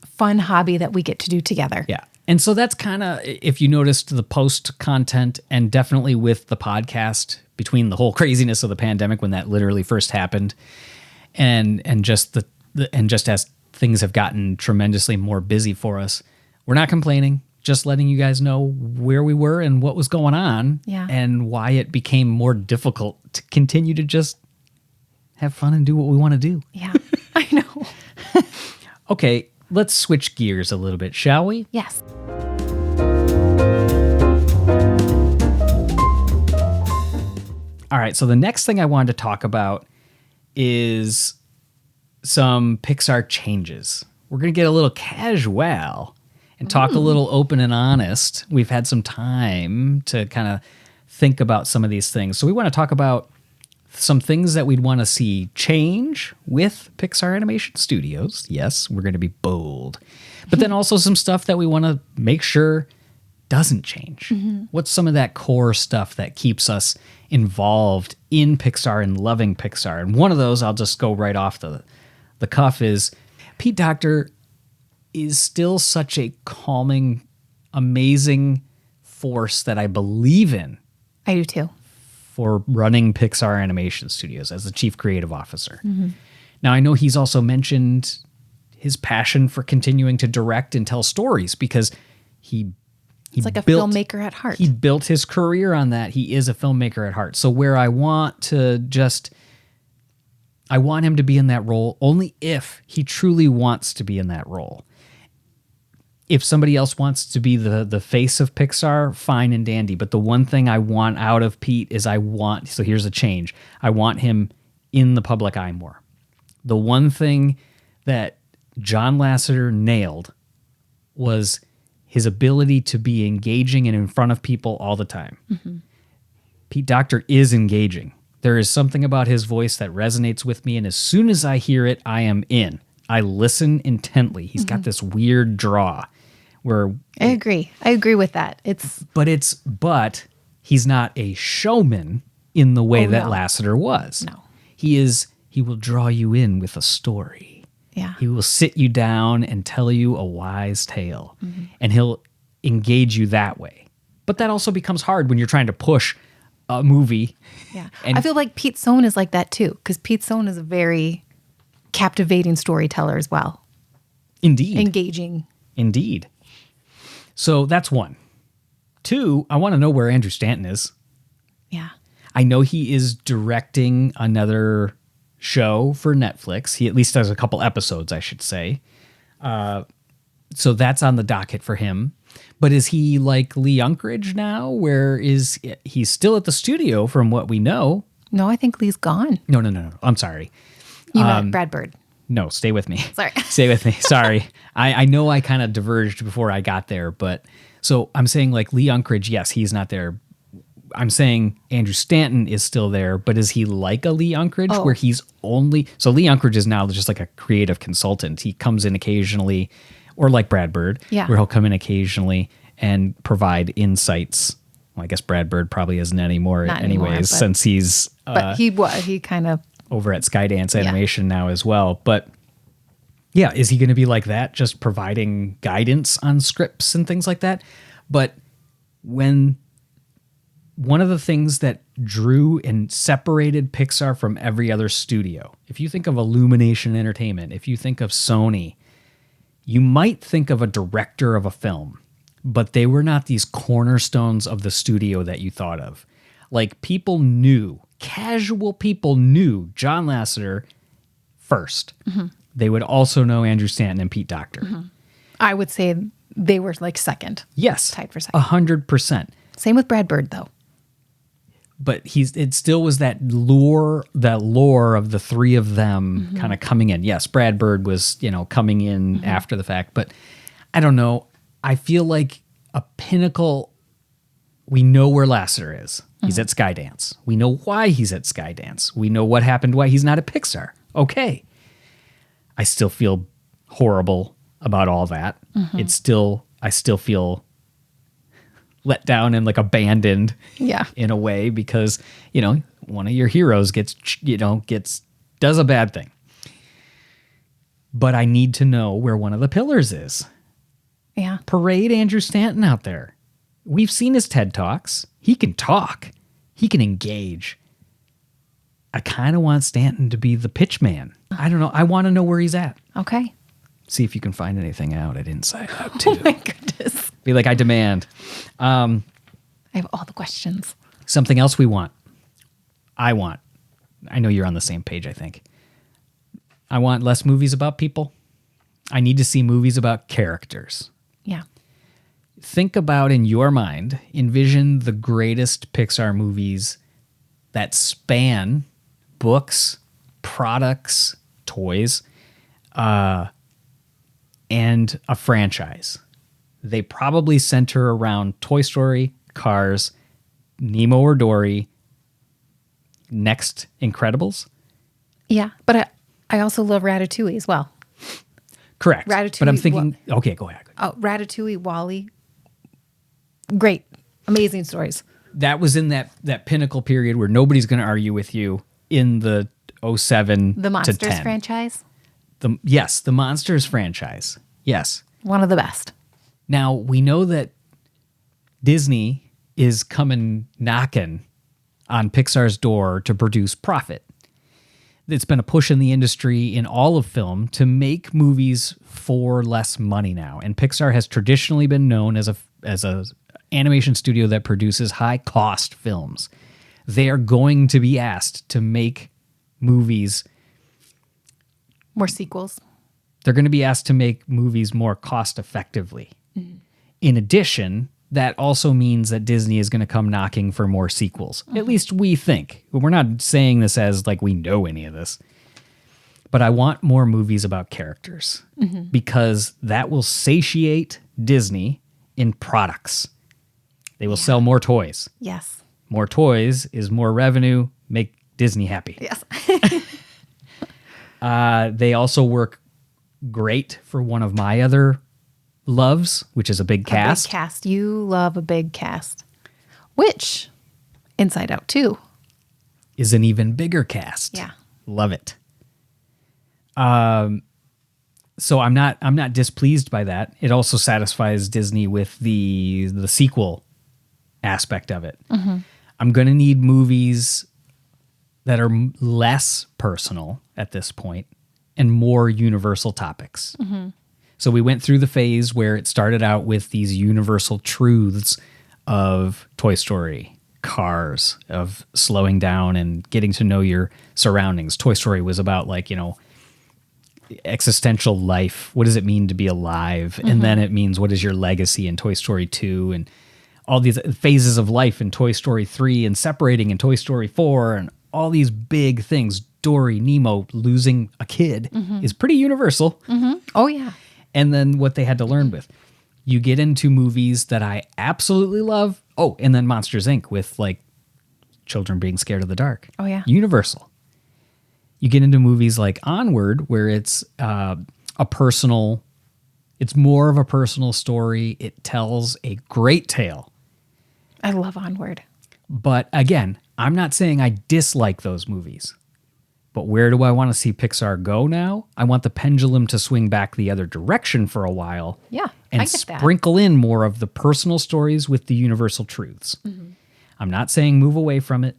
fun hobby that we get to do together. Yeah. And so that's kind of, if you noticed the post content, and definitely with the podcast between the whole craziness of the pandemic when that literally first happened, and just and just as things have gotten tremendously more busy for us, we're not complaining. Just letting you guys know where we were and what was going on, and why it became more difficult to continue to just have fun and do what we want to do. Yeah, I know. Okay, let's switch gears a little bit, shall we? Yes. All right, so the next thing I wanted to talk about is some Pixar changes. We're going to get a little casual and talk a little open and honest. We've had some time to kind of think about some of these things. So we want to talk about some things that we'd want to see change with Pixar Animation Studios. Yes, we're going to be bold. But then also some stuff that we want to make sure doesn't change. What's some of that core stuff that keeps us involved in Pixar and loving Pixar? And one of those, I'll just go right off the cuff, is Pete Docter is still such a calming, amazing force that I believe in. I do too. For running Pixar Animation Studios as the chief creative officer. Now, I know he's also mentioned his passion for continuing to direct and tell stories because he's like a filmmaker at heart. He built his career on that. He is a filmmaker at heart. So where I want him to be in that role only if he truly wants to be in that role. If somebody else wants to be the face of Pixar, fine and dandy. But the one thing I want out of Pete is so here's a change. I want him in the public eye more. The one thing that John Lasseter nailed was his ability to be engaging and in front of people all the time. Pete Docter is engaging. There is something about his voice that resonates with me, and as soon as I hear it, I am in. I listen intently. He's got this weird draw where I agree with that. But he's not a showman in the way that Lasseter was. No. He will draw you in with a story. Yeah. He will sit you down and tell you a wise tale, and he'll engage you that way. But that also becomes hard when you're trying to push a movie. Yeah. I feel like Pete Sohn is like that too, because Pete Sohn is a very captivating storyteller as well. Indeed. Engaging. Indeed. So that's one. Two, I want to know where Andrew Stanton is. Yeah. I know he is directing another show for Netflix. He at least has a couple episodes, I should say. So that's on the docket for him. But is he like Lee Unkrich now? Where is he's still at the studio from what we know? No, I think Lee's gone. No. I'm sorry. You meant Brad Bird. No, stay with me. Sorry. Stay with me. Sorry. I know I kind of diverged before I got there, but so I'm saying like Lee Unkrich, yes, he's not there. I'm saying Andrew Stanton is still there, but is he like a Lee Unkrich where he's only... So Lee Unkrich is now just like a creative consultant. He comes in occasionally, or like Brad Bird, where he'll come in occasionally and provide insights. Well, I guess Brad Bird probably isn't anymore since he's... But he kind of... over at Skydance Animation now as well. But yeah, is he going to be like that, just providing guidance on scripts and things like that? But when one of the things that drew and separated Pixar from every other studio, if you think of Illumination Entertainment, if you think of Sony, you might think of a director of a film, but they were not these cornerstones of the studio that you thought of. Like casual people knew John Lasseter first. They would also know Andrew Stanton and Pete Docter. I would say they were like second. Yes. Tied for second. 100%. Same with Brad Bird, though. But it still was that lore of the three of them kind of coming in. Yes, Brad Bird was, coming in after the fact, but I don't know. I feel like a pinnacle. We know where Lasseter is. He's at Skydance. We know why he's at Skydance. We know what happened, why he's not at Pixar. Okay. I still feel horrible about all that. I still feel let down and like abandoned in a way because, one of your heroes does a bad thing. But I need to know where one of the pillars is. Yeah. Parade Andrew Stanton out there. We've seen his TED Talks. He can talk. He can engage. I kind of want Stanton to be the pitch man. I don't know. I want to know where he's at. Okay. See if you can find anything out at Inside Out, too. Oh my goodness. Be like, I demand. I have all the questions. Something else we want. I know you're on the same page, I think. I want less movies about people. I need to see movies about characters. Yeah. Think about, in your mind, envision the greatest Pixar movies that span books, products, toys, and a franchise. They probably center around Toy Story, Cars, Nemo or Dory, next Incredibles. Yeah. But I also love Ratatouille as well. Correct. Ratatouille. But I'm thinking, okay, go ahead. Oh, Ratatouille, Wall-E. Great. Amazing stories. That was in that pinnacle period where nobody's going to argue with you in the 07 The to Monsters 10. franchise. Yes, the Monsters franchise. Yes. One of the best. Now, we know that Disney is coming knocking on Pixar's door to produce profit. It's been a push in the industry in all of film to make movies for less money now. And Pixar has traditionally been known as a animation studio that produces high-cost films. They are going to be asked to make movies. More sequels. They're going to be asked to make movies more cost-effectively. Mm. In addition, that also means that Disney is going to come knocking for more sequels. Mm-hmm. At least we think. We're not saying this as like we know any of this. But I want more movies about characters because that will satiate Disney in products. They will sell more toys. Yes. More toys is more revenue, make Disney happy. Yes. They also work great for one of my other loves, which is a big cast. A big cast. You love a big cast. Which, Inside Out 2. Is an even bigger cast. Yeah. Love it. So I'm not displeased by that. It also satisfies Disney with the sequel aspect of it. Mm-hmm. I'm going to need movies that are less personal at this point and more universal topics. Mm-hmm. So we went through the phase where it started out with these universal truths of Toy Story, Cars, of slowing down and getting to know your surroundings. Toy Story was about existential life. What does it mean to be alive? Mm-hmm. And then it means what is your legacy in Toy Story 2 and all these phases of life in Toy Story 3 and separating in Toy Story 4 and all these big things. Dory, Nemo losing a kid is pretty universal. Mm-hmm. Oh, yeah. And then what they had to learn with. You get into movies that I absolutely love. Oh, and then Monsters, Inc. with children being scared of the dark. Oh, yeah. Universal. You get into movies like Onward, where it's it's more of a personal story. It tells a great tale. I love Onward. But again, I'm not saying I dislike those movies. But where do I want to see Pixar go now? I want the pendulum to swing back the other direction for a while. Yeah, and I get that. Sprinkle in more of the personal stories with the universal truths. Mm-hmm. I'm not saying move away from it,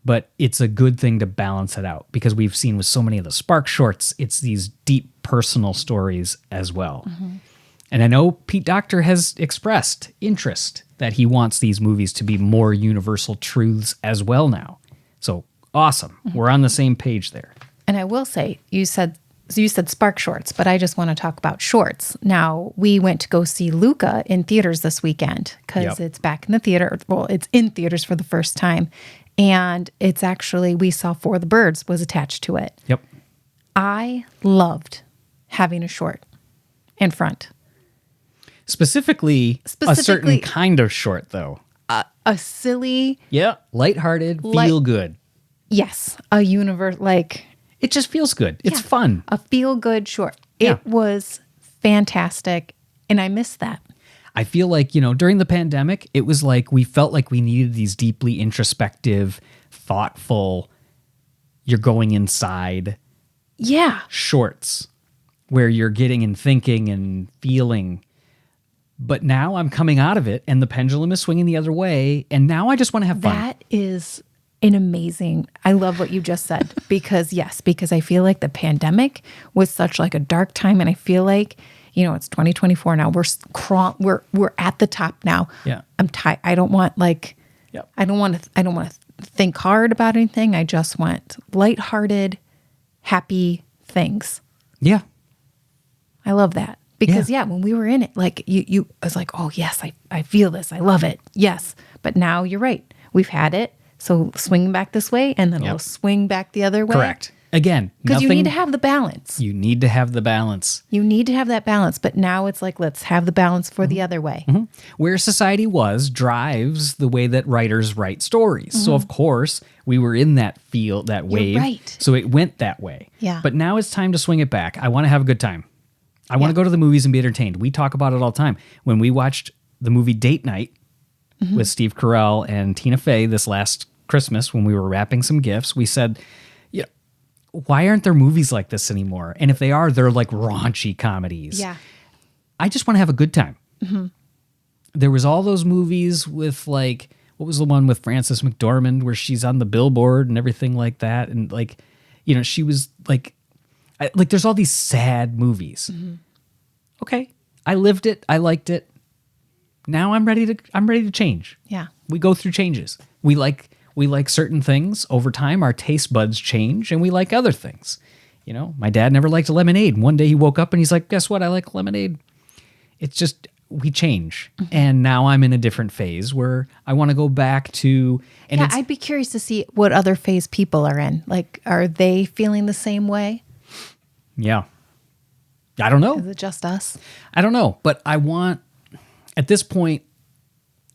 but it's a good thing to balance it out because we've seen with so many of the Spark shorts, it's these deep personal stories as well. Mm-hmm. And I know Pete Docter has expressed interest that he wants these movies to be more universal truths as well now. So awesome. Mm-hmm. We're on the same page there. And I will say, you said Spark shorts, but I just want to talk about shorts. Now, we went to go see Luca in theaters this weekend because it's back in the theater. Well, it's in theaters for the first time. And it's actually, we saw For the Birds was attached to it. Yep. I loved having a short in front. Specifically, a certain kind of short, though. A silly... Yeah, lighthearted, feel good. Yes, a universe, it just feels good. It's fun. A feel-good short. Yeah. It was fantastic, and I missed that. I feel like, during the pandemic, it was like we felt like we needed these deeply introspective, thoughtful, you're going inside shorts where you're getting and thinking and feeling. But now I'm coming out of it and the pendulum is swinging the other way. And now I just want to have fun. That is an amazing, I love what you just said because I feel like the pandemic was such like a dark time. And I feel like, it's 2024 now. We're at the top now. Yeah. I'm tired. I don't want I don't want to think hard about anything. I just want lighthearted, happy things. Yeah. I love that. Because when we were in it, like you I was like, oh yes, I feel this. I love it. Yes. But now you're right. We've had it. So swing back this way and then it'll swing back the other way. Correct. Again, because you need to have the balance. You need to have the balance. You need to have that balance. But now it's like, let's have the balance for the other way. Mm-hmm. Where society drives the way that writers write stories. So of course we were in that field, that wave. Right. So it went that way. Yeah. But now it's time to swing it back. I want to have a good time. I want to go to the movies and be entertained. We talk about it all the time. When we watched the movie Date Night with Steve Carell and Tina Fey this last Christmas, when we were wrapping some gifts, we said, why aren't there movies like this anymore? And if they are, they're like raunchy comedies. Yeah. I just want to have a good time. There was all those movies with like, what was the one with Frances McDormand where she's on the billboard and everything like that? And like, she was like there's all these sad movies. Okay. I lived it. I liked it. Now I'm ready to change. Yeah. We go through changes. We like certain things over time. Our taste buds change and we like other things. My dad never liked lemonade. One day he woke up and he's like, guess what? I like lemonade. It's just, we change. And now I'm in a different phase where I want to go back to, and I'd be curious to see what other phase people are in. Like, are they feeling the same way? Yeah. I don't know. Is it just us? I don't know. But at this point,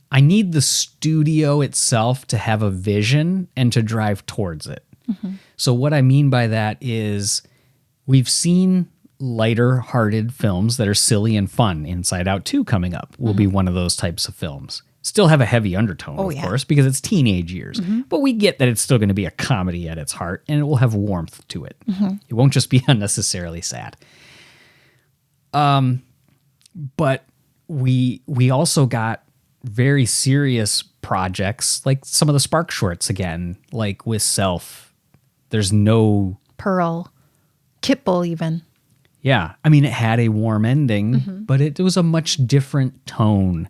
I need the studio itself to have a vision and to drive towards it. So what I mean by that is we've seen lighter-hearted films that are silly and fun. Inside Out 2 coming up will be one of those types of films. Still have a heavy undertone, of course, because it's teenage years. But we get that it's still going to be a comedy at its heart, and it will have warmth to it. It won't just be unnecessarily sad. But we also got very serious projects, like some of the Spark shorts again, like with Self. There's no... Pearl. Kitbull even. Yeah. I mean, it had a warm ending, but it was a much different tone.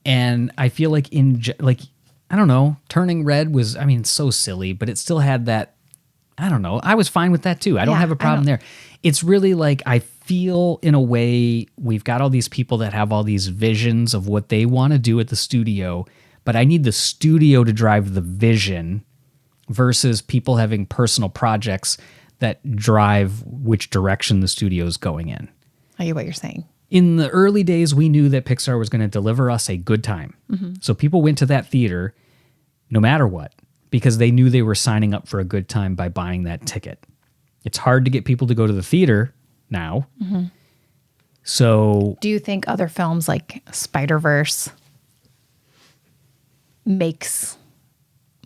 And I feel like I don't know, Turning Red was, so silly, but it still had that, I don't know. I was fine with that too. I don't have a problem there. It's really like, I feel in a way we've got all these people that have all these visions of what they want to do at the studio, but I need the studio to drive the vision versus people having personal projects that drive which direction the studio is going in. I get what you're saying. In the early days, we knew that Pixar was going to deliver us a good time. So people went to that theater no matter what, because they knew they were signing up for a good time by buying that ticket. It's hard to get people to go to the theater now. So... Do you think other films like Spider-Verse makes...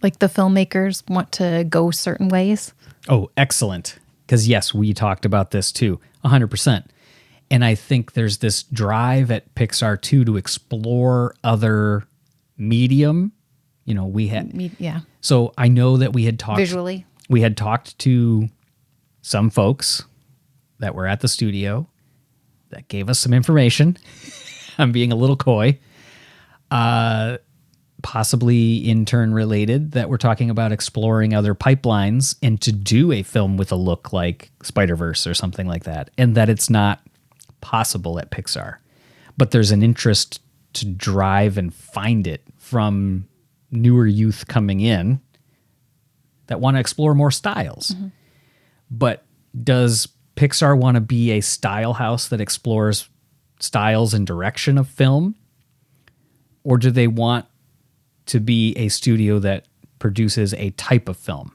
like the filmmakers want to go certain ways? Oh, excellent. Because yes, we talked about this too, 100%. And I think there's this drive at Pixar too to explore other medium. We had... Yeah. So I know that we had talked... Visually. We had talked to some folks that were at the studio that gave us some information. I'm being a little coy. Possibly intern related, that we're talking about exploring other pipelines and to do a film with a look like Spider-Verse or something like that. And that it's not possible at Pixar, but there's an interest to drive and find it from newer youth coming in that want to explore more styles. But does Pixar want to be a style house that explores styles and direction of film? Or do they want to be a studio that produces a type of film?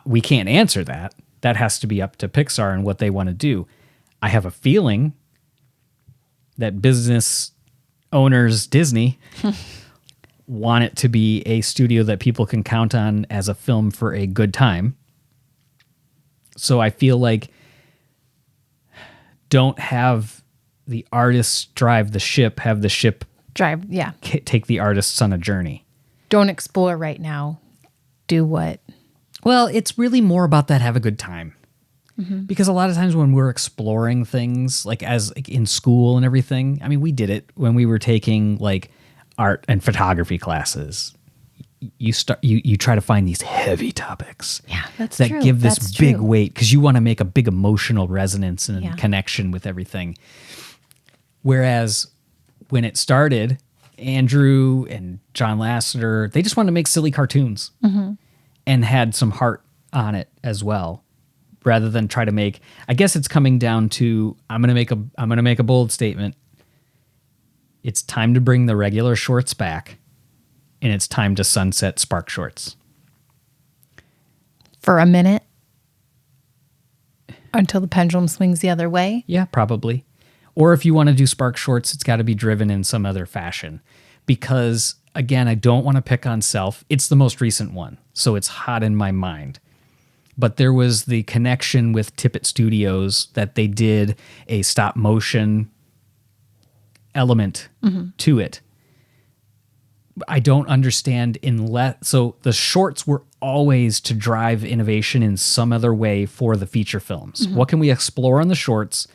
We can't answer that. That has to be up to Pixar and what they want to do. I have a feeling that business owners, Disney, want it to be a studio that people can count on as a film for a good time. So I feel like don't have the artists drive the ship, have the ship Drive, yeah. take the artists on a journey. Don't explore right now. Do what? Well, it's really more about that have a good time. Because a lot of times when we're exploring things, like in school and everything, I mean, we did it when we were taking like art and photography classes. You try to find these heavy topics. Yeah, that's that true. give this That's big true. weight because you want to make a big emotional resonance and Yeah. connection with everything. Whereas when it started, Andrew and John Lasseter, they just wanted to make silly cartoons and had some heart on it as well, rather than try to make. I guess it's coming down to I'm gonna make a bold statement. It's time to bring the regular shorts back, and it's time to sunset Spark Shorts. For a minute until the pendulum swings the other way. Yeah, probably. Or if you want to do Spark Shorts, it's got to be driven in some other fashion. Because, again, I don't want to pick on Self. It's the most recent one, so it's hot in my mind. But there was the connection with Tippett Studios that they did a stop motion element to it. I don't understand so the shorts were always to drive innovation in some other way for the feature films. What can we explore on the shorts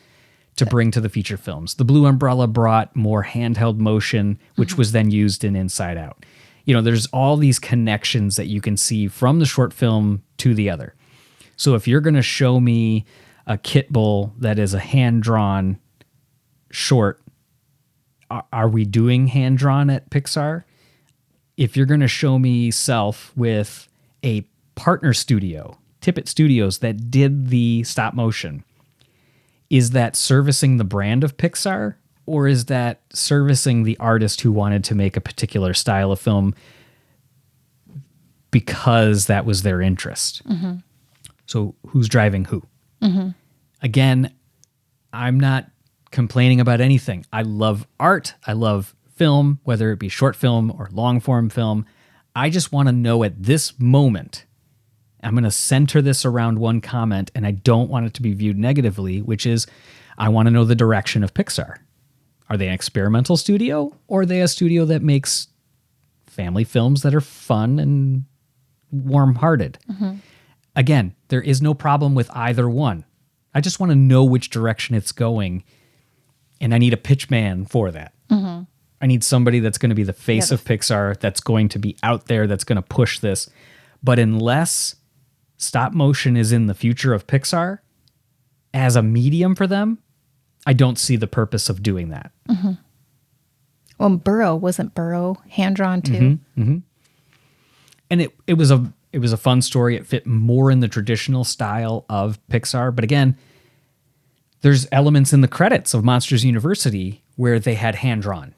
to bring to the feature films? The Blue Umbrella brought more handheld motion, which was then used in Inside Out. You know, there's all these connections that you can see from the short film to the other. So if you're going to show me a Kit Bull that is a hand-drawn short, are we doing hand-drawn at Pixar? If you're going to show me Self with a partner studio, Tippett Studios, that did the stop motion, is that servicing the brand of Pixar, or is that servicing the artist who wanted to make a particular style of film because that was their interest? So who's driving who? Again, I'm not complaining about anything. I love art. I love film, whether it be short film or long form film. I just want to know at this moment, I'm going to center this around one comment, and I don't want it to be viewed negatively, which is I want to know the direction of Pixar. Are they an experimental studio, or are they a studio that makes family films that are fun and warm-hearted? Again, there is no problem with either one. I just want to know which direction it's going, and I need a pitch man for that. I need somebody that's going to be the face of Pixar, that's going to be out there, that's going to push this. But unless stop motion is in the future of Pixar as a medium for them, I don't see the purpose of doing that. Well, wasn't Burrow hand-drawn too? And it was a fun story. It fit more in the traditional style of Pixar. But again, there's elements in the credits of Monsters University where they had hand-drawn.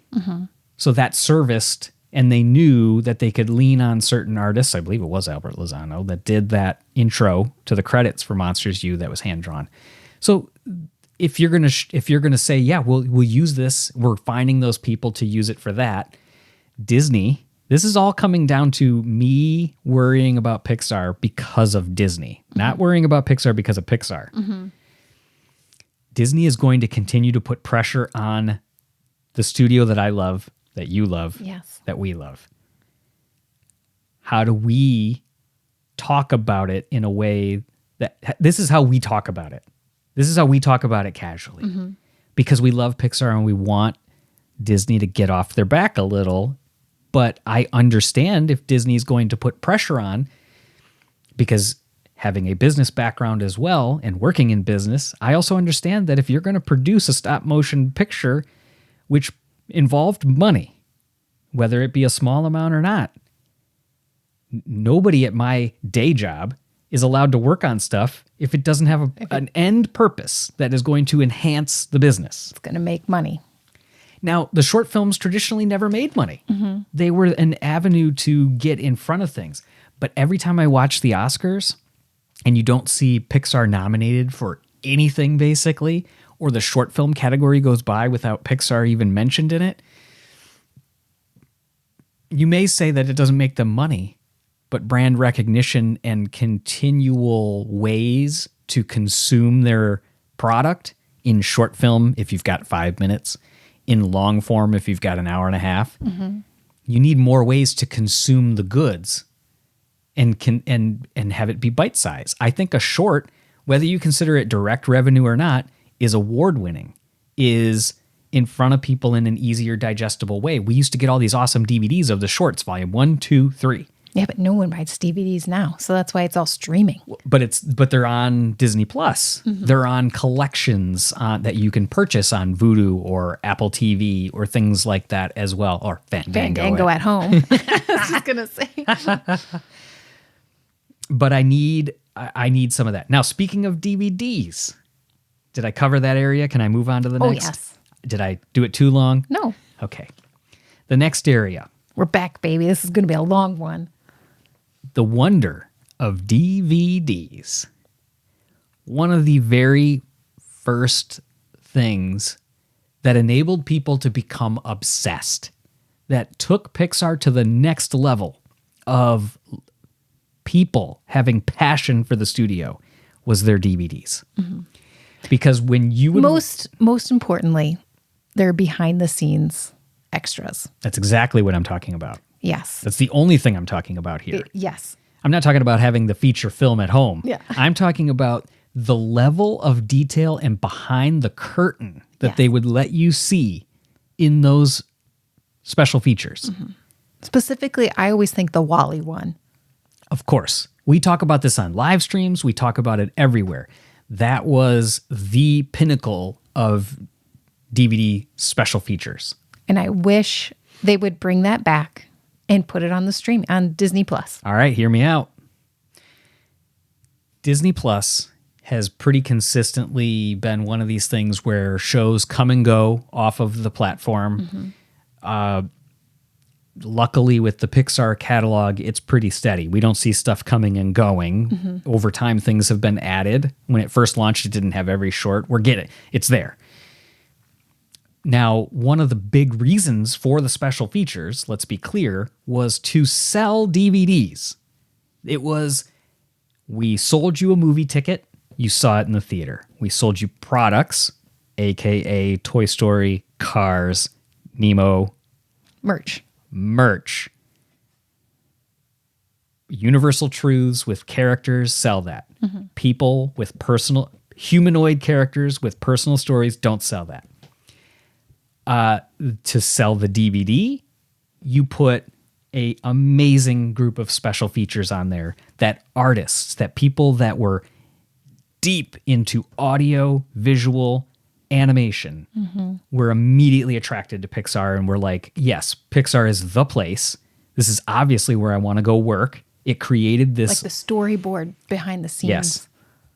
So that serviced, and they knew that they could lean on certain artists. I believe it was Albert Lozano that did that intro to the credits for Monsters U that was hand-drawn. So if you're gonna say, yeah, we'll use this, we're finding those people to use it for that. Disney, this is all coming down to me worrying about Pixar because of Disney, not worrying about Pixar because of Pixar. Disney is going to continue to put pressure on the studio that I love, that you love, that we love. How do we talk about it in a way that this is how we talk about it? This is how we talk about it casually, because we love Pixar and we want Disney to get off their back a little. But I understand if Disney's going to put pressure on, because having a business background as well and working in business, I also understand that if you're going to produce a stop motion picture, which involved money, whether it be a small amount or not, nobody at my day job is allowed to work on stuff if it doesn't have an end purpose that is going to enhance the business. It's going to make money. Now, the short films traditionally never made money. They were an avenue to get in front of things. But every time I watch the Oscars and you don't see Pixar nominated for anything, basically, or the short film category goes by without Pixar even mentioned in it, you may say that it doesn't make them money, but brand recognition and continual ways to consume their product in short film if you've got 5 minutes, in long form if you've got an hour and a half. You need more ways to consume the goods and have it be bite size. I think a short, whether you consider it direct revenue or not, is award winning, is in front of people in an easier digestible way. We used to get all these awesome DVDs of the shorts, volume 1, 2, 3. Yeah, but no one buys DVDs now, so that's why it's all streaming. But they're on Disney Plus. They're on collections that you can purchase on Vudu or Apple TV or things like that as well, or Fandango at home. I was just gonna say. But I need some of that. Now, speaking of DVDs, did I cover that area? Can I move on to the next? Oh, yes. Did I do it too long? No. Okay. The next area. We're back, baby. This is going to be a long one. The wonder of DVDs. One of the very first things that enabled people to become obsessed, that took Pixar to the next level of people having passion for the studio, was their DVDs. Because when you would... Most importantly, they're behind the scenes extras. That's exactly what I'm talking about. Yes. That's the only thing I'm talking about here. Yes. I'm not talking about having the feature film at home. Yeah. I'm talking about the level of detail and behind the curtain that they would let you see in those special features. Specifically, I always think the Wall-E one. Of course. We talk about this on live streams. We talk about it everywhere. That was the pinnacle of DVD special features. And I wish they would bring that back and put it on the stream on Disney Plus. All right, hear me out. Disney Plus has pretty consistently been one of these things where shows come and go off of the platform. Luckily, with the Pixar catalog, it's pretty steady. We don't see stuff coming and going. Over time, things have been added. When it first launched, it didn't have every short. We're getting it. It's there. Now, one of the big reasons for the special features, let's be clear, was to sell DVDs. It was, we sold you a movie ticket, you saw it in the theater. We sold you products, aka Toy Story, Cars, Nemo. Merch. Universal truths with characters, sell that. People with humanoid characters with personal stories, don't sell that. To sell the DVD, you put a amazing group of special features on there that artists, that people that were deep into audio, visual, animation were immediately attracted to Pixar and were like, yes, Pixar is the place. This is obviously where I want to go work. It created this... Like the storyboard behind the scenes. Yes.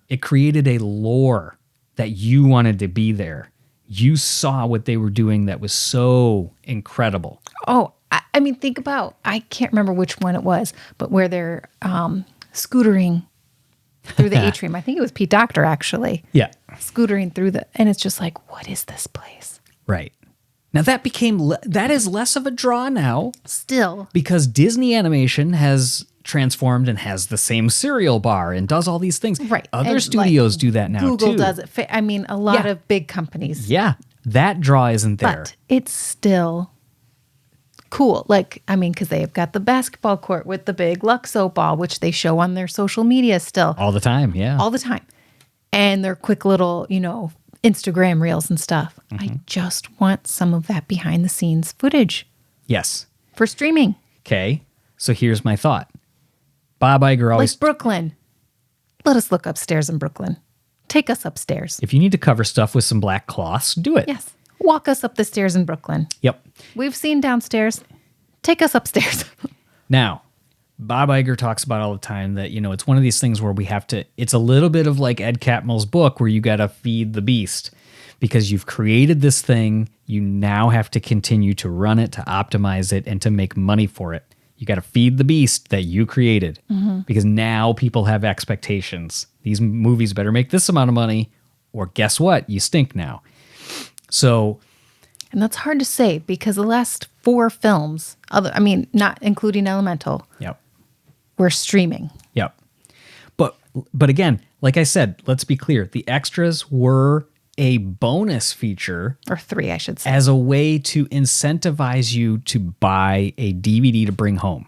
It created a lore that you wanted to be there. You saw what they were doing that was so incredible. Oh, I mean, think about, I can't remember which one it was, but where they're scootering through the atrium. I think it was Pete Docter, actually. Yeah. Scootering through and it's just like, what is this place? Right. Now that is less of a draw now. Still. Because Disney Animation has transformed and has the same cereal bar and does all these things. Right. Other and studios do that now too. Google does it. I mean, a lot of big companies. Yeah. That draw isn't there. But it's still cool. Like, I mean, because they've got the basketball court with the big Luxo ball, which they show on their social media still. All the time, yeah. All the time. And their quick little, Instagram reels and stuff. I just want some of that behind the scenes footage. Yes. For streaming. Okay. So here's my thought. Bob Iger always... Like Brooklyn. Let us look upstairs in Brooklyn. Take us upstairs. If you need to cover stuff with some black cloths, do it. Yes. Walk us up the stairs in Brooklyn. Yep. We've seen downstairs. Take us upstairs. Now, Bob Iger talks about all the time that, it's one of these things where we have to, it's a little bit of like Ed Catmull's book where you got to feed the beast because you've created this thing. You now have to continue to run it, to optimize it, and to make money for it. You got to feed the beast that you created because now people have expectations. These movies better make this amount of money or guess what? You stink now. So... And that's hard to say because the last 4 films, not including Elemental, were streaming. Yep. But again, like I said, let's be clear. The extras were a bonus feature, or 3, I should say, as a way to incentivize you to buy a DVD to bring home.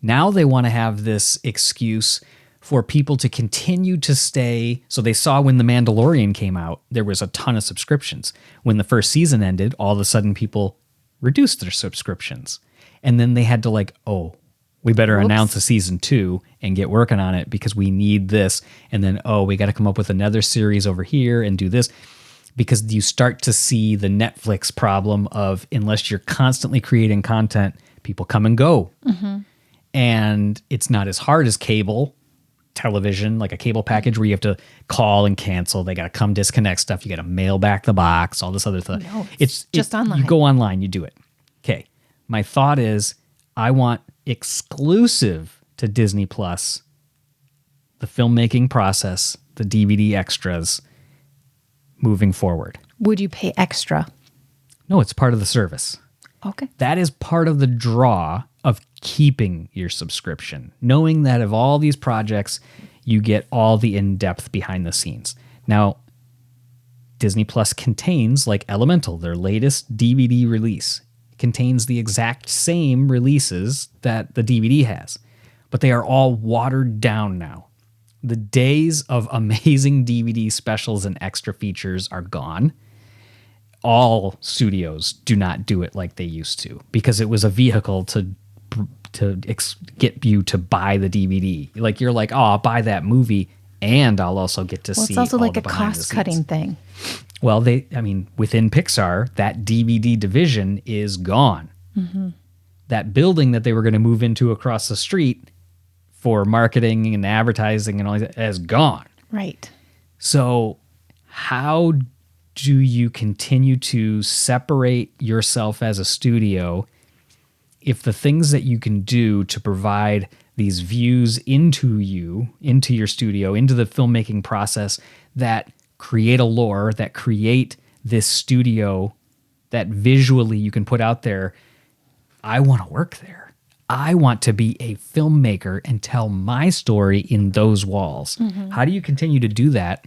Now they want to have this excuse for people to continue to stay. So they saw when The Mandalorian came out, there was a ton of subscriptions. When the first season ended, all of a sudden people reduced their subscriptions. And then they had to we better announce a season 2 and get working on it because we need this. And then, we got to come up with another series over here and do this. Because you start to see the Netflix problem of, unless you're constantly creating content, people come and go. Mm-hmm. And it's not as hard as cable television, like a cable package where you have to call and cancel. They got to come disconnect stuff. You got to mail back the box, all this other stuff. No, it's just online. You go online, you do it. Okay. My thought is I want exclusive to Disney Plus, the filmmaking process, the DVD extras moving forward. Would you pay extra? No, it's part of the service. Okay. That is part of the draw of keeping your subscription, knowing that of all these projects, you get all the in-depth behind the scenes. Now, Disney Plus contains, like Elemental, their latest DVD release, contains the exact same releases that the DVD has, but they are all watered down now. The days of amazing DVD specials and extra features are gone. All studios do not do it like they used to because it was a vehicle to get you to buy the DVD. Like you're like, I'll buy that movie and I'll also get to see. It's also all like the a behind-the-scenes cost-cutting thing. Well, within Pixar, that DVD division is gone. Mm-hmm. That building that they were going to move into across the street for marketing and advertising and all that is gone. Right. So how do you continue to separate yourself as a studio if the things that you can do to provide these views into your studio, into the filmmaking process that create a lore, that create this studio that visually you can put out there, I want to work there. I want to be a filmmaker and tell my story in those walls. Mm-hmm. How do you continue to do that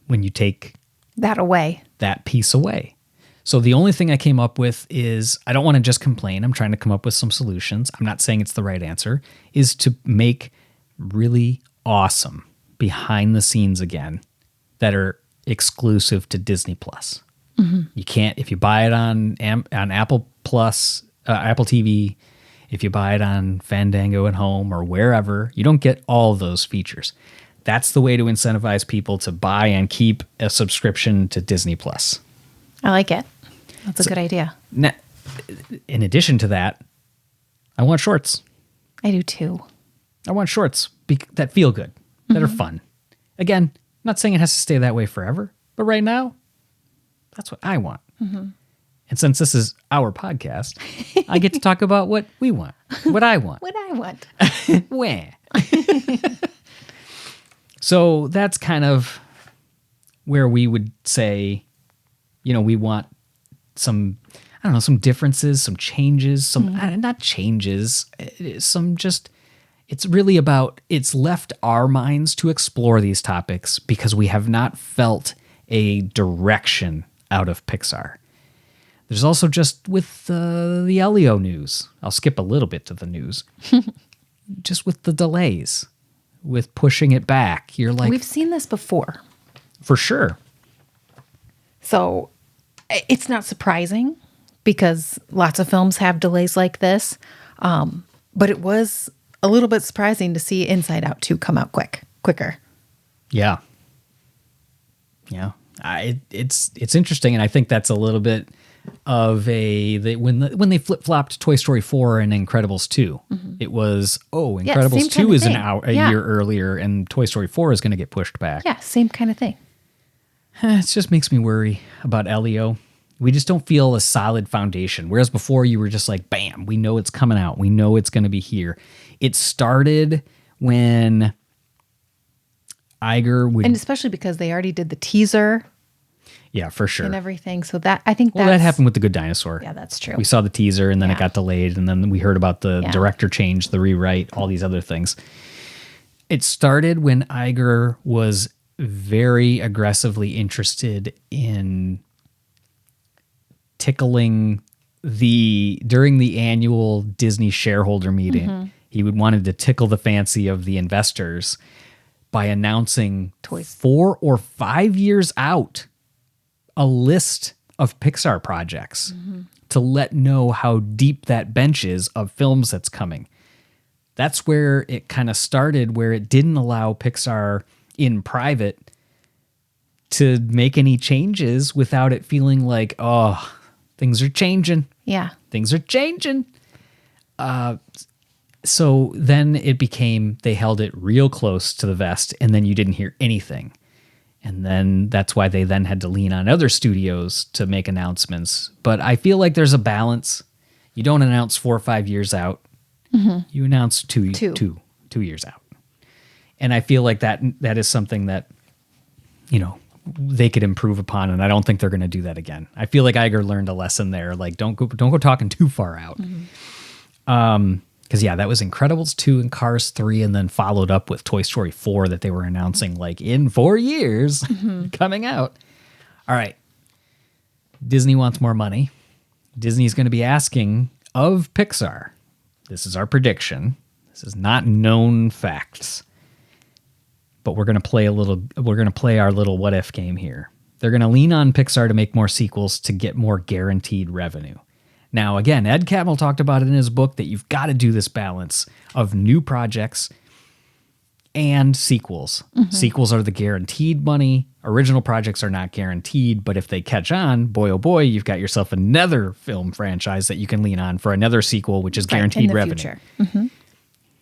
when you take that piece away? So the only thing I came up with is, I don't want to just complain. I'm trying to come up with some solutions. I'm not saying it's the right answer, is to make really awesome behind the scenes again that are exclusive to Disney Plus. Mm-hmm. You can't, if you buy it on Apple Plus, Apple TV, if you buy it on Fandango at home or wherever, you don't get all of those features. That's the way to incentivize people to buy and keep a subscription to Disney Plus. I like it. That's a good idea. Now, in addition to that, I want shorts. I do too. I want shorts that feel good, that are fun. Again, I'm not saying it has to stay that way forever, but right now, that's what I want. Mm-hmm. And since this is our podcast, I get to talk about what we want, what I want. What I want. Where? So that's kind of where we would say, we want some differences, some changes, not changes, it's really about, it's left our minds to explore these topics because we have not felt a direction out of Pixar. There's also just with the Elio news, I'll skip a little bit to the news, just with the delays, with pushing it back. You're like, we've seen this before. For sure. So it's not surprising because lots of films have delays like this. But it was a little bit surprising to see Inside Out 2 come out quicker. Yeah. Yeah. It's interesting. And I think that's a little bit of when they flip-flopped Toy Story 4 and Incredibles 2, it was, Incredibles 2 is a year earlier and Toy Story 4 is going to get pushed back. Yeah, same kind of thing. It just makes me worry about Elio. We just don't feel a solid foundation. Whereas before you were just like, bam, we know it's coming out. We know it's going to be here. It started when Iger would... And especially because they already did the teaser. Yeah, for sure. And everything. So that, I think that happened with The Good Dinosaur. Yeah, that's true. We saw the teaser and then it got delayed. And then we heard about the director change, the rewrite, all these other things. It started when Iger was very aggressively interested in tickling during the annual Disney shareholder meeting. He wanted to tickle the fancy of the investors by announcing Toys. 4 or 5 years out a list of Pixar projects to let know how deep that bench is of films that's coming. That's where it kind of started, where it didn't allow Pixar in private to make any changes without it feeling like, oh, things are changing. Yeah. Things are changing. So then it became, they held it real close to the vest, and then you didn't hear anything. And then that's why they then had to lean on other studios to make announcements. But I feel like there's a balance. You don't announce 4 or 5 years out. You announce two years out. And I feel like that is something that, they could improve upon, and I don't think they're going to do that again. I feel like Iger learned a lesson there. Like, don't go talking too far out. Because that was Incredibles 2 and Cars 3, and then followed up with Toy Story 4 that they were announcing like in 4 years coming out. All right. Disney wants more money. Disney's going to be asking of Pixar. This is our prediction. This is not known facts. But we're going to play our little what if game here. They're going to lean on Pixar to make more sequels to get more guaranteed revenue. Now, again, Ed Catmull talked about it in his book that you've got to do this balance of new projects and sequels. Sequels are the guaranteed money. Original projects are not guaranteed, but if they catch on, boy, oh boy, you've got yourself another film franchise that you can lean on for another sequel, which is guaranteed revenue. Future.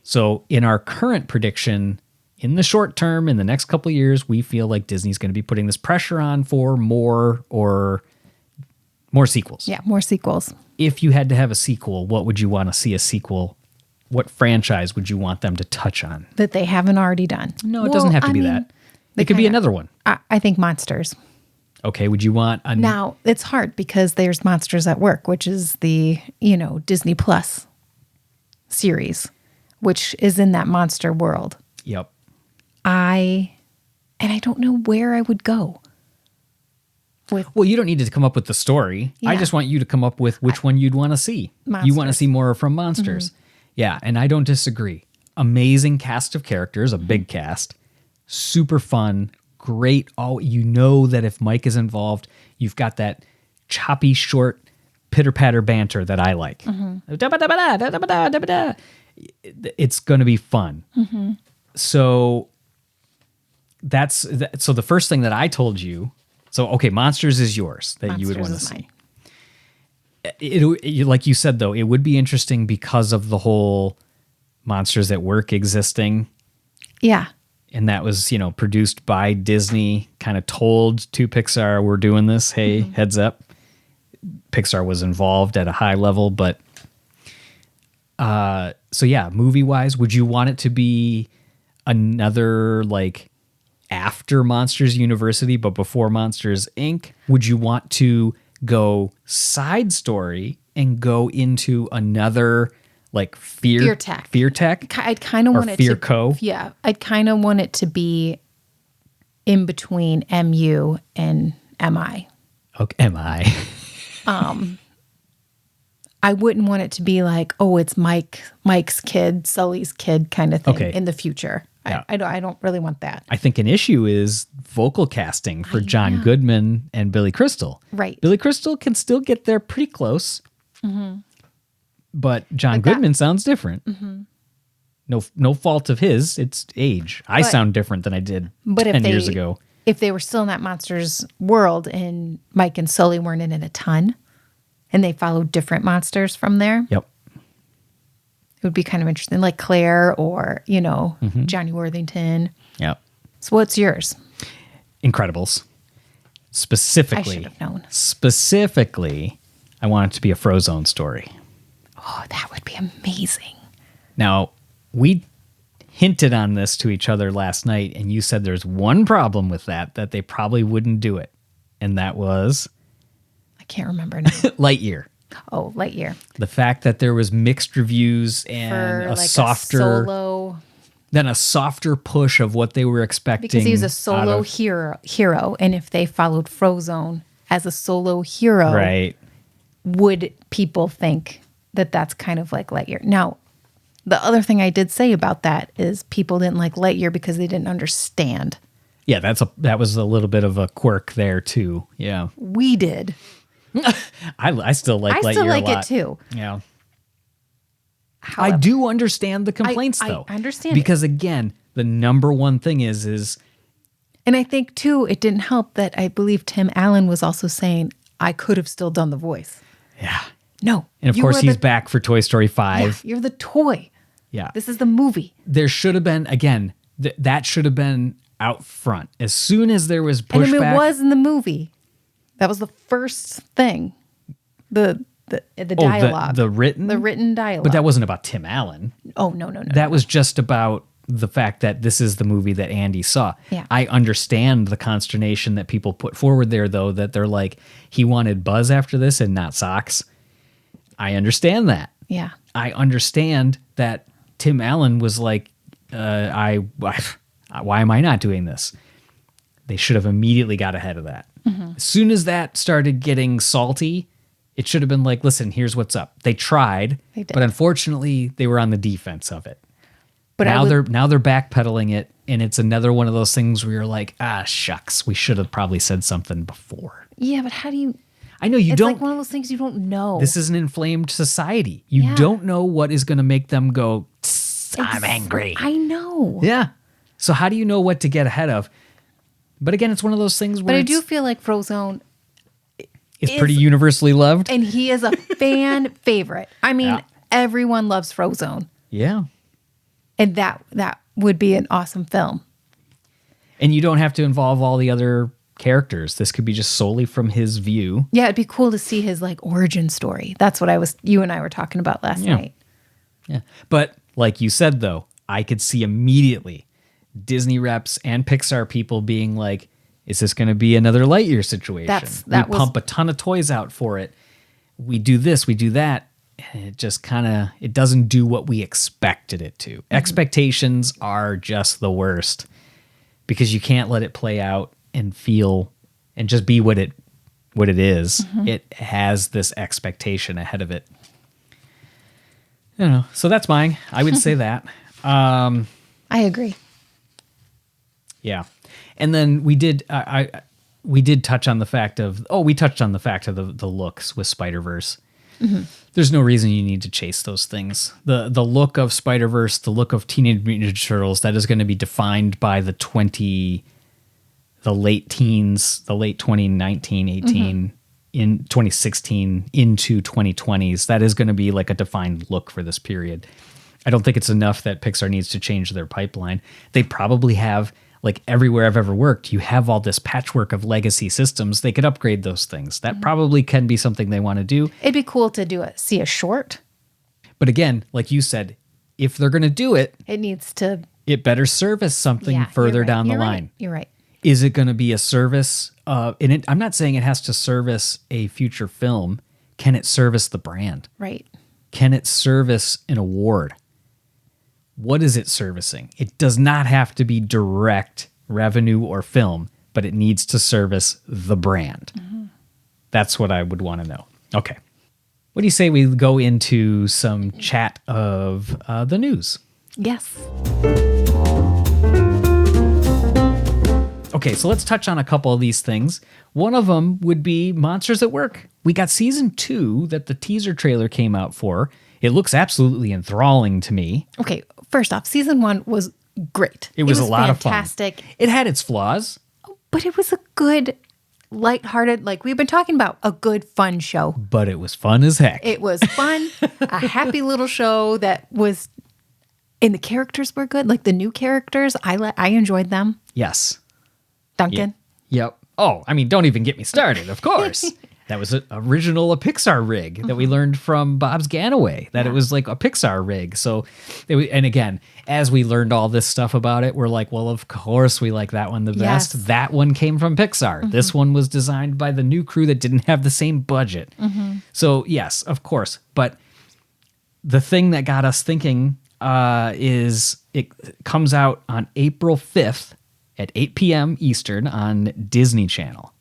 So in our current prediction, in the short term, in the next couple of years, we feel like Disney's going to be putting this pressure on for more sequels. Yeah, more sequels. If you had to have a sequel, what would you want to see a sequel? What franchise would you want them to touch on? That they haven't already done. No, it doesn't have to be that. It could be another one. I think Monsters. Okay, would you want a... Now, it's hard because there's Monsters at Work, which is the, Disney Plus series, which is in that monster world. Yep. I don't know where I would go. Well, you don't need to come up with the story. Yeah. I just want you to come up with which one you'd want to see. Monsters. You want to see more from Monsters. Yeah, and I don't disagree. Amazing cast of characters, a big cast. Super fun, great. Oh, you know that if Mike is involved, you've got that choppy, short, pitter-patter banter that I like. It's going to be fun. So so the first thing that I told you, so okay, Monsters is yours that you would want to see. It, like you said though, it would be interesting because of the whole Monsters at Work existing. Yeah. And that was, produced by Disney, kind of told to Pixar, we're doing this. Hey, heads up. Pixar was involved at a high level, but so yeah, movie-wise, would you want it to be another like after Monsters University, but before Monsters Inc.? Would you want to go side story and go into another like Fear Tech? I'd kind of want it Fear to... Co? Yeah. I'd kind of want it to be in between MU and MI. Okay, MI. I wouldn't want it to be like, oh, it's Mike's kid, Sully's kid kind of thing in the future. Yeah. I don't really want that. I think an issue is vocal casting for John Goodman and Billy Crystal. Right. Billy Crystal can still get there pretty close. But John Goodman sounds different. No fault of his. It's age. I sound different than I did 10 years ago. If they were still in that Monsters world and Mike and Sully weren't in it a ton and they followed different monsters from there. Yep. It would be kind of interesting, like Claire or, Johnny Worthington. Yep. So what's yours? Incredibles. Specifically. I should have known. Specifically, I want it to be a Frozone story. Oh, that would be amazing. Now, we hinted on this to each other last night, and you said there's one problem with that they probably wouldn't do it. And that was... I can't remember now. Lightyear. Oh, Lightyear. The fact that there was mixed reviews and For a like softer... a solo... Then a softer push of what they were expecting. Because he was a solo hero. And if they followed Frozone as a solo hero, right. would people think that that's kind of like Lightyear? Now, the other thing I did say about that is people didn't like Lightyear because they didn't understand. Yeah, that was a little bit of a quirk there too. Yeah. We did. I still like Lightyear a lot. I still like it too. Yeah. However, I do understand the complaints though. I understand because again, the number one thing is and I think too it didn't help that I believe Tim Allen was also saying I could have still done the voice. Yeah. No. And of course he's back for Toy Story 5. Yeah, you're the toy. Yeah. This is the movie. There should have been again that should have been out front. As soon as there was pushback. And it was in the movie. That was the first thing. The dialogue. The written dialogue. But that wasn't about Tim Allen. Oh, no. That was just about the fact that this is the movie that Andy saw. Yeah. I understand the consternation that people put forward there, though, that they're like, he wanted Buzz after this and not socks. I understand that. Yeah. I understand that Tim Allen was like, why am I not doing this? They should have immediately got ahead of that. Mm-hmm. As soon as that started getting salty, it should have been like, listen, here's what's up. They tried, but unfortunately they were on the defense of it. But now they're backpedaling it, and it's another one of those things where you're like, shucks, we should have probably said something before. Yeah, but how do you? I know you it's don't. It's like one of those things you don't know. This is an inflamed society. You don't know what is going to make them go, I'm angry. I know. Yeah. So how do you know what to get ahead of? But again, it's one of those things where I do feel like Frozone is pretty universally loved. And he is a fan favorite. I mean, everyone loves Frozone. Yeah. And that would be an awesome film. And you don't have to involve all the other characters. This could be just solely from his view. Yeah, it'd be cool to see his like origin story. That's what you and I were talking about last night. Yeah. But like you said, though, I could see immediately Disney reps and Pixar people being like, is this going to be another Lightyear situation? We pump a ton of toys out for it. We do this, we do that. And it just it doesn't do what we expected it to. Mm-hmm. Expectations are just the worst because you can't let it play out and feel and just be what it is. Mm-hmm. It has this expectation ahead of it. I don't know. So that's mine. I would say that. I agree. Yeah. And then we did touch on the fact of the looks with Spider-Verse. Mm-hmm. There's no reason you need to chase those things. The look of Spider-Verse, the look of Teenage Mutant Ninja Turtles, that is going to be defined by the late teens, the late 2019, 18, mm-hmm. in 2016 into 2020s. That is going to be like a defined look for this period. I don't think it's enough that Pixar needs to change their pipeline. They probably have, like everywhere I've ever worked, you have all this patchwork of legacy systems. They could upgrade those things. That probably can be something they want to do. It'd be cool to see a short. But again, like you said, if they're going to do it, it better service something further down the line. You're right. Is it going to be a service? I'm not saying it has to service a future film. Can it service the brand? Right. Can it service an award? What is it servicing? It does not have to be direct revenue or film, but it needs to service the brand. Mm-hmm. That's what I would want to know. Okay. What do you say we go into some chat of the news? Yes. Okay, so let's touch on a couple of these things. One of them would be Monsters at Work. We got season 2 that the teaser trailer came out for. It looks absolutely enthralling to me. Okay, first off, season 1 was great. It was a lot fantastic. Of fun. It had its flaws. But it was a good, lighthearted, like we've been talking about, a good, fun show. But it was fun as heck. It was fun, a happy little show that was, and the characters were good. Like the new characters, I enjoyed them. Yes. Duncan. Yep. Oh, I mean, don't even get me started, of course. That was a Pixar rig that we learned from Bob's Ganaway, that it was like a Pixar rig. So, and again, as we learned all this stuff about it, we're like, well, of course we like that one the best. That one came from Pixar. Mm-hmm. This one was designed by the new crew that didn't have the same budget. Mm-hmm. So yes, of course. But the thing that got us thinking it comes out on April 5th at 8 p.m. Eastern on Disney Channel.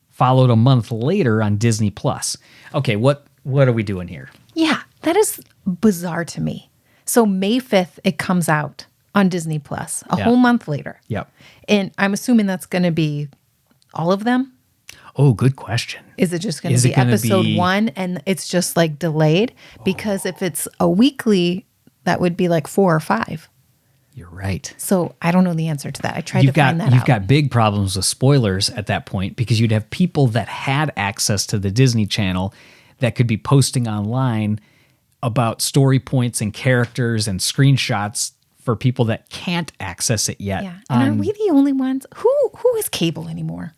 Followed a month later on Disney Plus. Okay, what are we doing here? Yeah, that is bizarre to me. So May 5th, it comes out on Disney Plus, a whole month later. Yep. And I'm assuming that's going to be all of them. Oh, good question. Is it just going to be episode 1 and it's just like delayed? Because if it's a weekly, that would be like 4 or 5. You're right. So I don't know the answer to that. I tried to find that out. You've got big problems with spoilers at that point because you'd have people that had access to the Disney Channel that could be posting online about story points and characters and screenshots for people that can't access it yet. Yeah. And are we the only ones? Who has cable anymore?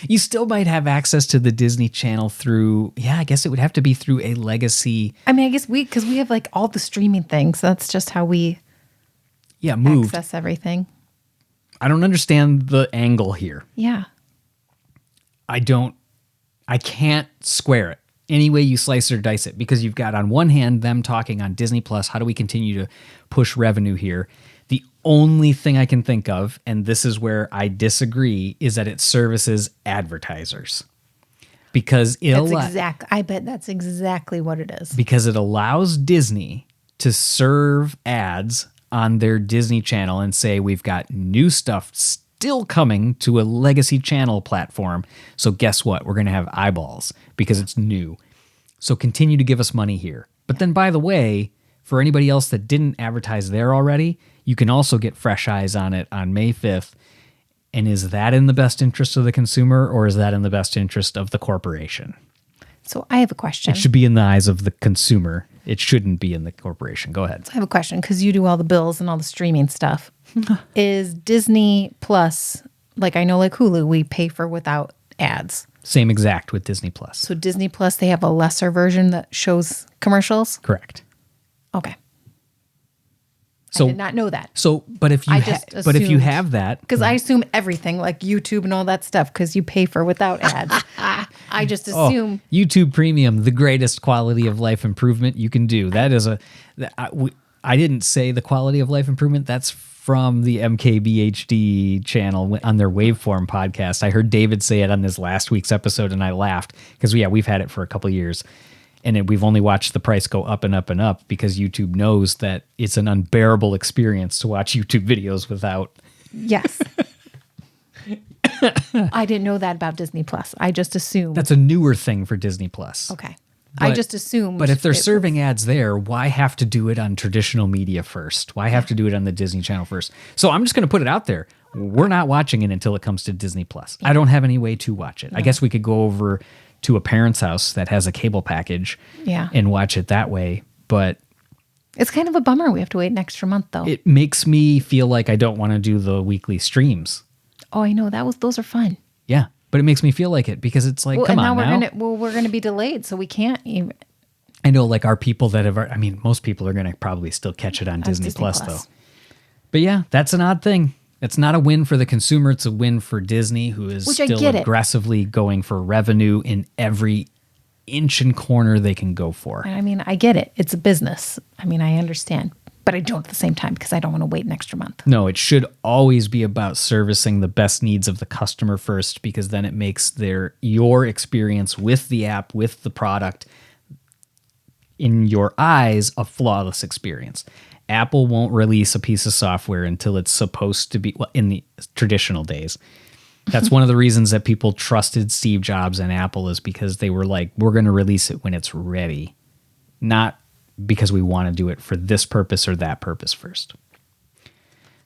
You still might have access to the Disney Channel through, I guess it would have to be through a legacy. I mean, I guess because we have like all the streaming things. That's just how we moved. access everything. I don't understand the angle here. Yeah. I can't square it any way you slice or dice it, because you've got on one hand them talking on Disney Plus, how do we continue to push revenue here? The only thing I can think of, and this is where I disagree, is that it services advertisers. Because I bet that's exactly what it is. Because it allows Disney to serve ads on their Disney Channel and say, we've got new stuff still coming to a legacy channel platform. So guess what? We're going to have eyeballs because it's new. So continue to give us money here. But then, by the way, for anybody else that didn't advertise there already, you can also get fresh eyes on it on May 5th. And is that in the best interest of the consumer, or is that in the best interest of the corporation? So I have a question. It should be in the eyes of the consumer. It shouldn't be in the corporation. Go ahead. So I have a question, because you do all the bills and all the streaming stuff. Is Disney Plus, like I know like Hulu, we pay for without ads. Same exact with Disney Plus. So Disney Plus, they have a lesser version that shows commercials? Correct. Okay. So, I did not know that. So, but if you have that, because I assume everything like YouTube and all that stuff, because you pay for without ads. I just assume YouTube Premium, the greatest quality of life improvement you can do. That is I didn't say the quality of life improvement. That's from the MKBHD channel on their Waveform podcast. I heard David say it on this last week's episode, and I laughed because we've had it for a couple of years. And we've only watched the price go up and up and up because YouTube knows that it's an unbearable experience to watch YouTube videos without. Yes. I didn't know that about Disney Plus. I just assumed. That's a newer thing for Disney Plus. Okay. I just assumed. But if they're serving ads there, why have to do it on traditional media first? Why have to do it on the Disney Channel first? So I'm just going to put it out there. We're not watching it until it comes to Disney Plus. I don't have any way to watch it. No. I guess we could go over to a parent's house that has a cable package and watch it that way. But it's kind of a bummer we have to wait an extra month, though. It makes me feel like I don't want to do the weekly streams. Oh, I know. Those are fun. Yeah, but it makes me feel like it because it's like, come on now. We're going to be delayed, so we can't even. I know, like our people that have, most people are going to probably still catch it on Disney Plus, though. But yeah, that's an odd thing. It's not a win for the consumer. It's a win for Disney, who is still aggressively going for revenue in every inch and corner they can go for. I get it. It's a business. I understand. But I don't at the same time because I don't want to wait an extra month. No, it should always be about servicing the best needs of the customer first, because then it makes your experience with the app, with the product, in your eyes, a flawless experience. Apple won't release a piece of software until it's supposed to be, in the traditional days. That's one of the reasons that people trusted Steve Jobs and Apple, is because they were like, we're going to release it when it's ready, not because we want to do it for this purpose or that purpose first.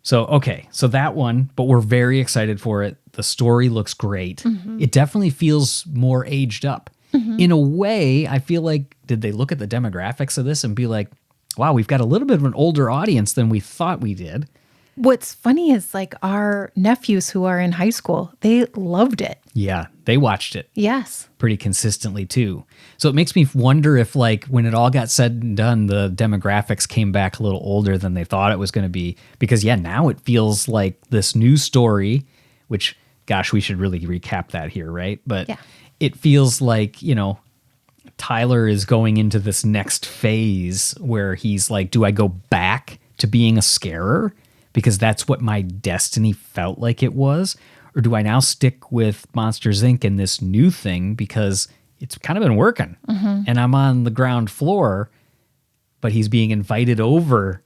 So that one, but we're very excited for it. The story looks great. Mm-hmm. It definitely feels more aged up. Mm-hmm. In a way, I feel like, did they look at the demographics of this and be like, wow, we've got a little bit of an older audience than we thought we did? What's funny is like our nephews who are in high school, they loved it. Yeah, they watched it. Yes. Pretty consistently too. So it makes me wonder if, like, when it all got said and done, the demographics came back a little older than they thought it was going to be. Because now it feels like this new story, which, gosh, we should really recap that here, right? But it feels like, Tyler is going into this next phase where he's like, do I go back to being a scarer because that's what my destiny felt like it was? Or do I now stick with Monsters, Inc. and this new thing because it's kind of been working and I'm on the ground floor, but he's being invited over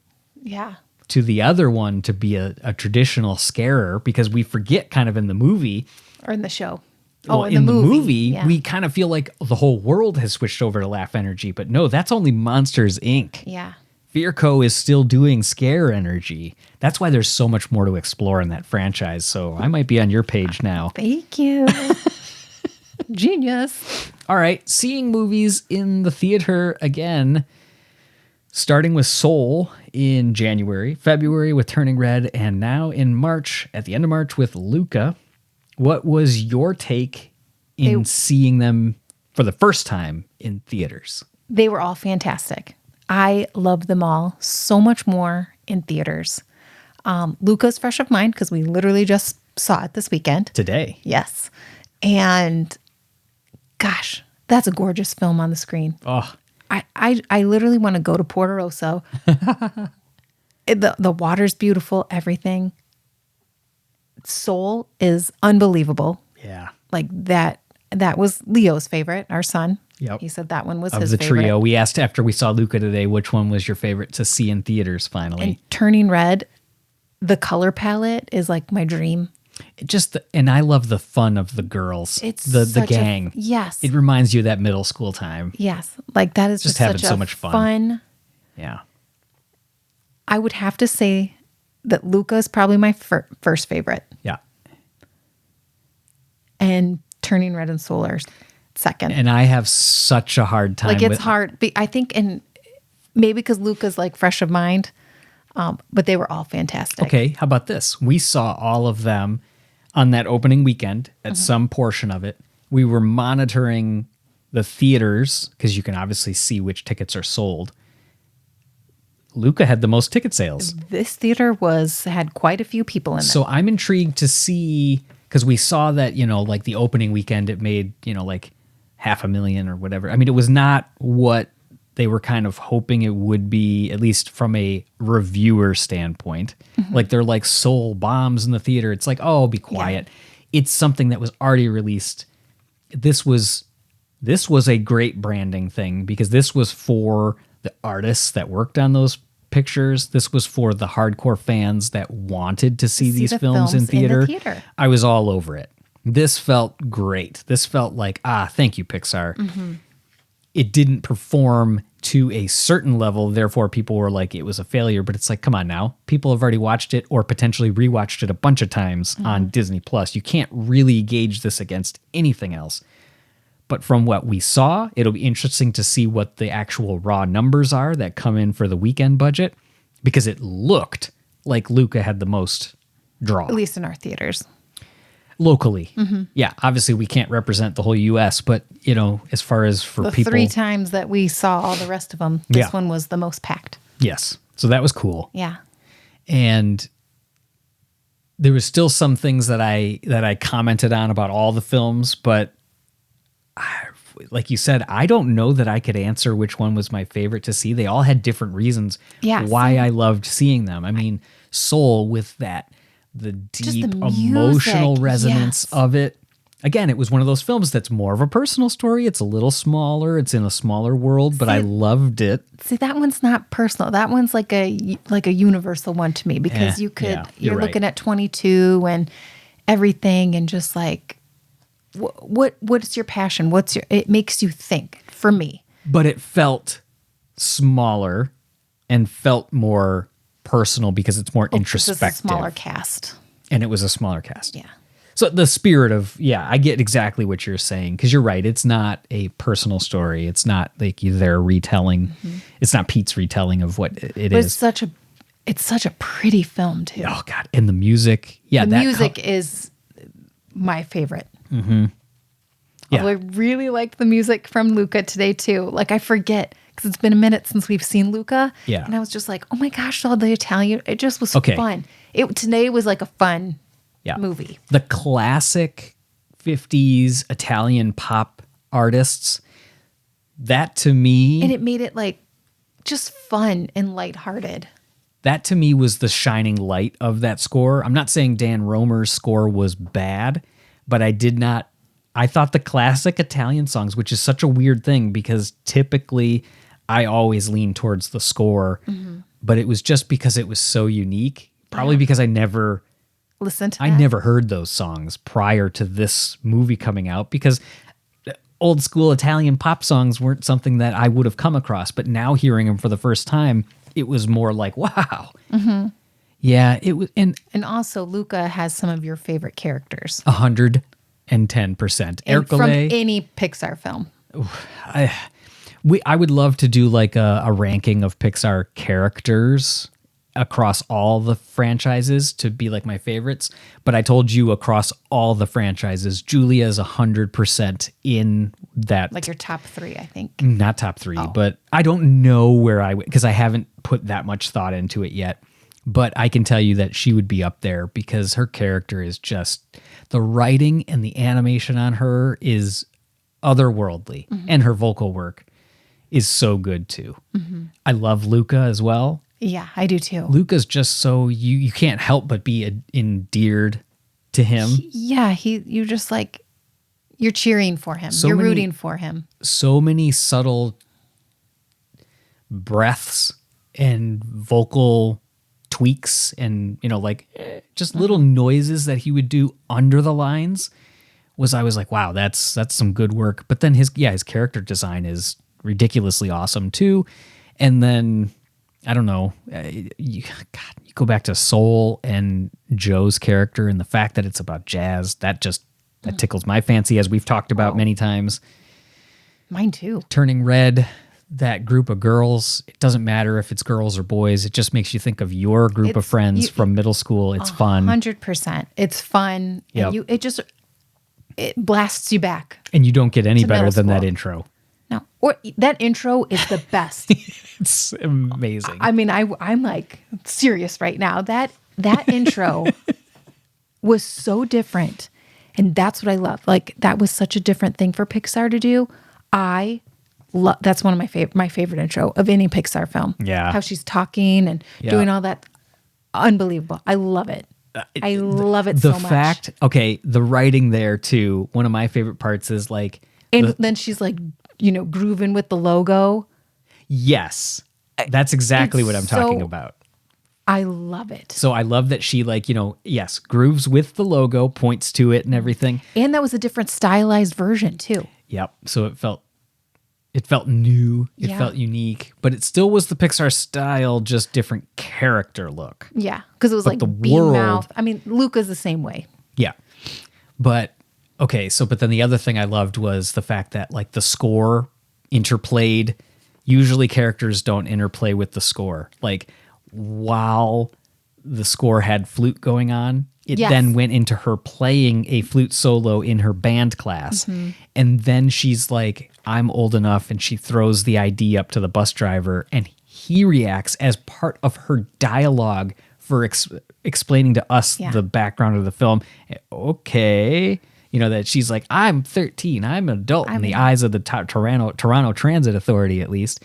to the other one to be a traditional scarer because we forget kind of in the movie. Or in the show. Well, in the movie, we kind of feel like the whole world has switched over to Laugh Energy, but no, that's only Monsters, Inc. Yeah. Fear Co. is still doing Scare Energy. That's why there's so much more to explore in that franchise. So I might be on your page now. Thank you. Genius. All right. Seeing movies in the theater again, starting with Soul in January, February with Turning Red, and now in March, at the end of March with Luca. What was your take in seeing them for the first time in theaters? They were all fantastic. I loved them all so much more in theaters. Luca's fresh of mind because we literally just saw it this weekend. Today. Yes. And gosh, that's a gorgeous film on the screen. Oh, I literally want to go to Porto Rosso. The water's beautiful, everything. Soul is unbelievable. yeah. Like that was Leo's favorite, our son. Yep. He said that one was Of his the favorite. trio. We asked after we saw Luca today, which one was your favorite to see in theaters finally? And Turning Red, the color palette is like my dream. And I love the fun of the girls. It's the gang. Yes. It reminds you of that middle school time. Yes. Like that is Just just having such so a much fun. fun. Yeah. I would have to say that Luca is probably my first favorite. Yeah. And Turning Red and Soul are second. And I have such a hard time Like it's with hard. I think, and maybe because Luca's like fresh of mind, but they were all fantastic. Okay, how about this? We saw all of them on that opening weekend at some portion of it. We were monitoring the theaters because you can obviously see which tickets are sold. Luca had the most ticket sales. This theater had quite a few people in it. So I'm intrigued to see, because we saw that, like the opening weekend, it made, like 500,000 or whatever. I mean, it was not what they were kind of hoping it would be, at least from a reviewer standpoint. Like they're like soul bombs in the theater. It's like, oh, be quiet. Yeah. It's something that was already released. This was a great branding thing because this was for the artists that worked on those pictures. This was for the hardcore fans that wanted to see these films in theater. I was all over it. This felt great. This felt like, thank you, Pixar. It didn't perform to a certain level, therefore people were like, it was a failure. But it's like, come on now. People have already watched it or potentially rewatched it a bunch of times on Disney Plus. You can't really gauge this against anything else. But from what we saw, it'll be interesting to see what the actual raw numbers are that come in for the weekend budget, because it looked like Luca had the most draw. At least in our theaters. Locally. Yeah, obviously we can't represent the whole U.S., but, as far as for the people... 3 times that we saw all the rest of them, this one was the most packed. Yes. So that was cool. Yeah. And there was still some things that I commented on about all the films, but like you said, I don't know that I could answer which one was my favorite to see. They all had different reasons why I loved seeing them. I mean, Soul with the deep the emotional music, resonance of it. Again, it was one of those films that's more of a personal story. It's a little smaller. It's in a smaller world, but I loved it. See, that one's not personal. That one's like a universal one to me because you're looking at 22 and everything and just like, what is your passion? It makes you think for me. But it felt smaller and felt more personal because it's more introspective. It's a smaller cast. And it was a smaller cast. Yeah. So the spirit of, I get exactly what you're saying, because you're right. It's not a personal story. It's not like their retelling. It's not Pete's retelling of what it is. It's such a pretty film too. Oh God. And the music. Yeah. The music is my favorite. Yeah. Although I really liked the music from Luca today too. Like I forget, because it's been a minute since we've seen Luca. Yeah. And I was just like, oh my gosh, all the Italian. It just was fun. Today was like a fun movie. The classic 50s Italian pop artists, That to me, And it made it like just fun and lighthearted. that to me was the shining light of that score. I'm not saying Dan Romer's score was bad, but I thought the classic Italian songs, which is such a weird thing because typically I always lean towards the score, but it was just because it was so unique. Probably because I never heard those songs prior to this movie coming out, because old school Italian pop songs weren't something that I would have come across. But now hearing them for the first time, it was more like, wow. Yeah, it was. And also Luca has some of your favorite characters. 110%. From any Pixar film. I would love to do like a ranking of Pixar characters across all the franchises to be like my favorites. But I told you across all the franchises, Julia is 100% in that. Like your top 3, I think. Not top 3, but I don't know where I would, because I haven't put that much thought into it yet. But I can tell you that she would be up there because her character is just, the writing and the animation on her is otherworldly, and her vocal work is so good too. I love Luca as well. Yeah, I do too. Luca's just so, you can't help but be endeared to him. You're just like, you're cheering for him. You're rooting for him. So many subtle breaths and vocal tweaks and, just little noises that he would do under the lines I was like, wow, that's some good work. But then his character design is ridiculously awesome too. And then, I don't know, you go back to Soul and Joe's character and the fact that it's about jazz, that tickles my fancy, as we've talked about many times. Mine too. Turning Red, that group of girls, it doesn't matter if it's girls or boys, it just makes you think of your group of friends from middle school. It's fun. 100%. It's fun. Yep. And it blasts you back. And you don't get any better than that intro. No. Or that intro is the best. It's amazing. I mean, I'm like serious right now. That intro was so different. And that's what I love. Like, that was such a different thing for Pixar to do. That's one of my favorite intro of any Pixar film. Yeah. How she's talking and doing all that. Unbelievable. I love it. I love it so much. The fact, the writing there too, one of my favorite parts is like... And then she's like, grooving with the logo. Yes. That's exactly what I'm talking about. I love it. So I love that she grooves with the logo, points to it and everything. And that was a different stylized version too. Yep. So it felt new. It felt unique, but it still was the Pixar style, just different character look. Yeah. Because it was like the beam mouth. I mean, Luca's the same way. Yeah. But but then the other thing I loved was the fact that like the score interplayed. Usually characters don't interplay with the score. Like, while the score had flute going on, it then went into her playing a flute solo in her band class. And then she's like, I'm old enough, and she throws the ID up to the bus driver, and he reacts as part of her dialogue for explaining to us the background of the film. Okay. That she's like, I'm 13, I'm an adult in the eyes of the Toronto Transit Authority, at least.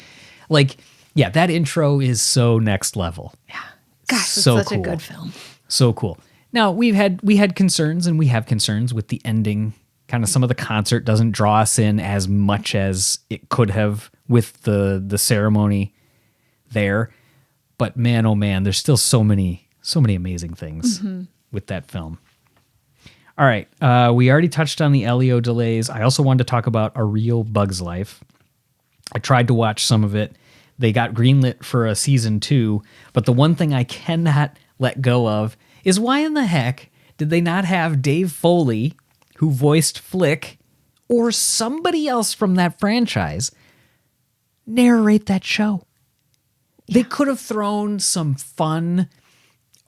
Like, yeah, that intro is so next level. Yeah. Gosh, so it's such cool. a good film. So cool. Now, we had concerns, and we have concerns with the ending. Kind of some of the concert doesn't draw us in as much as it could have with the ceremony there. But man, oh man, there's still so many amazing things with that film. All right. We already touched on the LEO delays. I also wanted to talk about A Real Bug's Life. I tried to watch some of it. They got greenlit for a season 2, but the one thing I cannot let go of is why in the heck did they not have Dave Foley, who voiced Flick, or somebody else from that franchise, narrate that show? Yeah. They could have thrown some fun,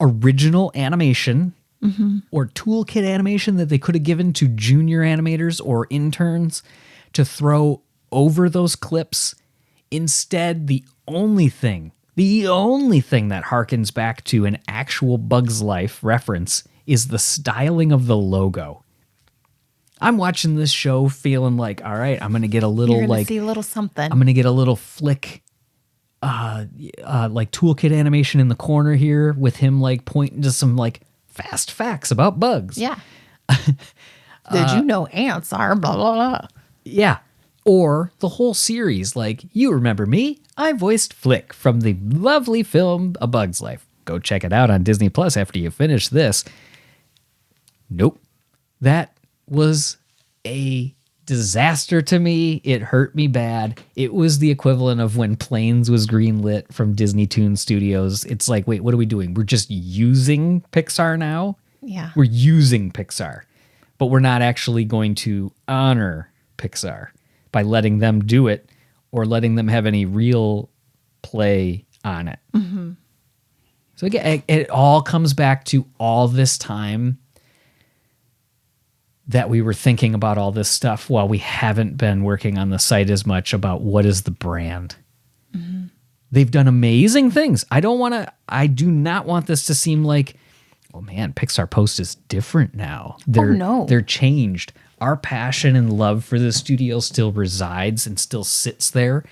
original animation or toolkit animation that they could have given to junior animators or interns to throw over those clips. Instead, the only thing that harkens back to an actual Bug's Life reference is the styling of the logo. I'm watching this show feeling like, all right, I'm going to get a little You're gonna like see a little something. I'm going to get a little flick like toolkit animation in the corner here with him like pointing to some like fast facts about bugs. Yeah. Did you know ants are blah blah blah? Yeah. Or the whole series, like, you remember me? I voiced Flick from the lovely film A Bug's Life. Go check it out on Disney Plus after you finish this. Nope. That was a disaster to me. It hurt me bad. It was the equivalent of when Planes was greenlit from Disney Toon Studios. It's like, wait, what are we doing? We're just using Pixar now? Yeah. We're using Pixar, but we're not actually going to honor Pixar by letting them do it or letting them have any real play on it. Mm-hmm. So again, it all comes back to all this time that we were thinking about all this stuff while we haven't been working on the site as much about what is the brand. Mm-hmm. They've done amazing things. I do not want this to seem like, oh man, Pixar Post is different now. They're changed. Our passion and love for the studio still resides and still sits there.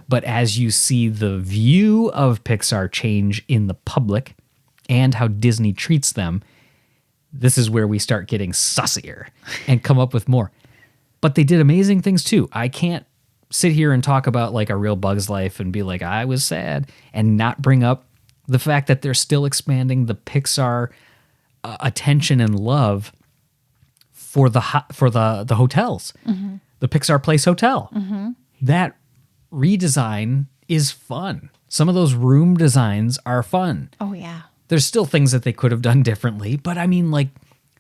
But as you see the view of Pixar change in the public and how Disney treats them, this is where we start getting sussier and come up with more. But they did amazing things too. I can't sit here and talk about like a real Bug's Life and be like, I was sad, and not bring up the fact that they're still expanding the Pixar attention and love for the hotels, mm-hmm. the Pixar Place Hotel. Mm-hmm. That redesign is fun. Some of those room designs are fun. Oh yeah. There's still things that they could have done differently, but I mean, like,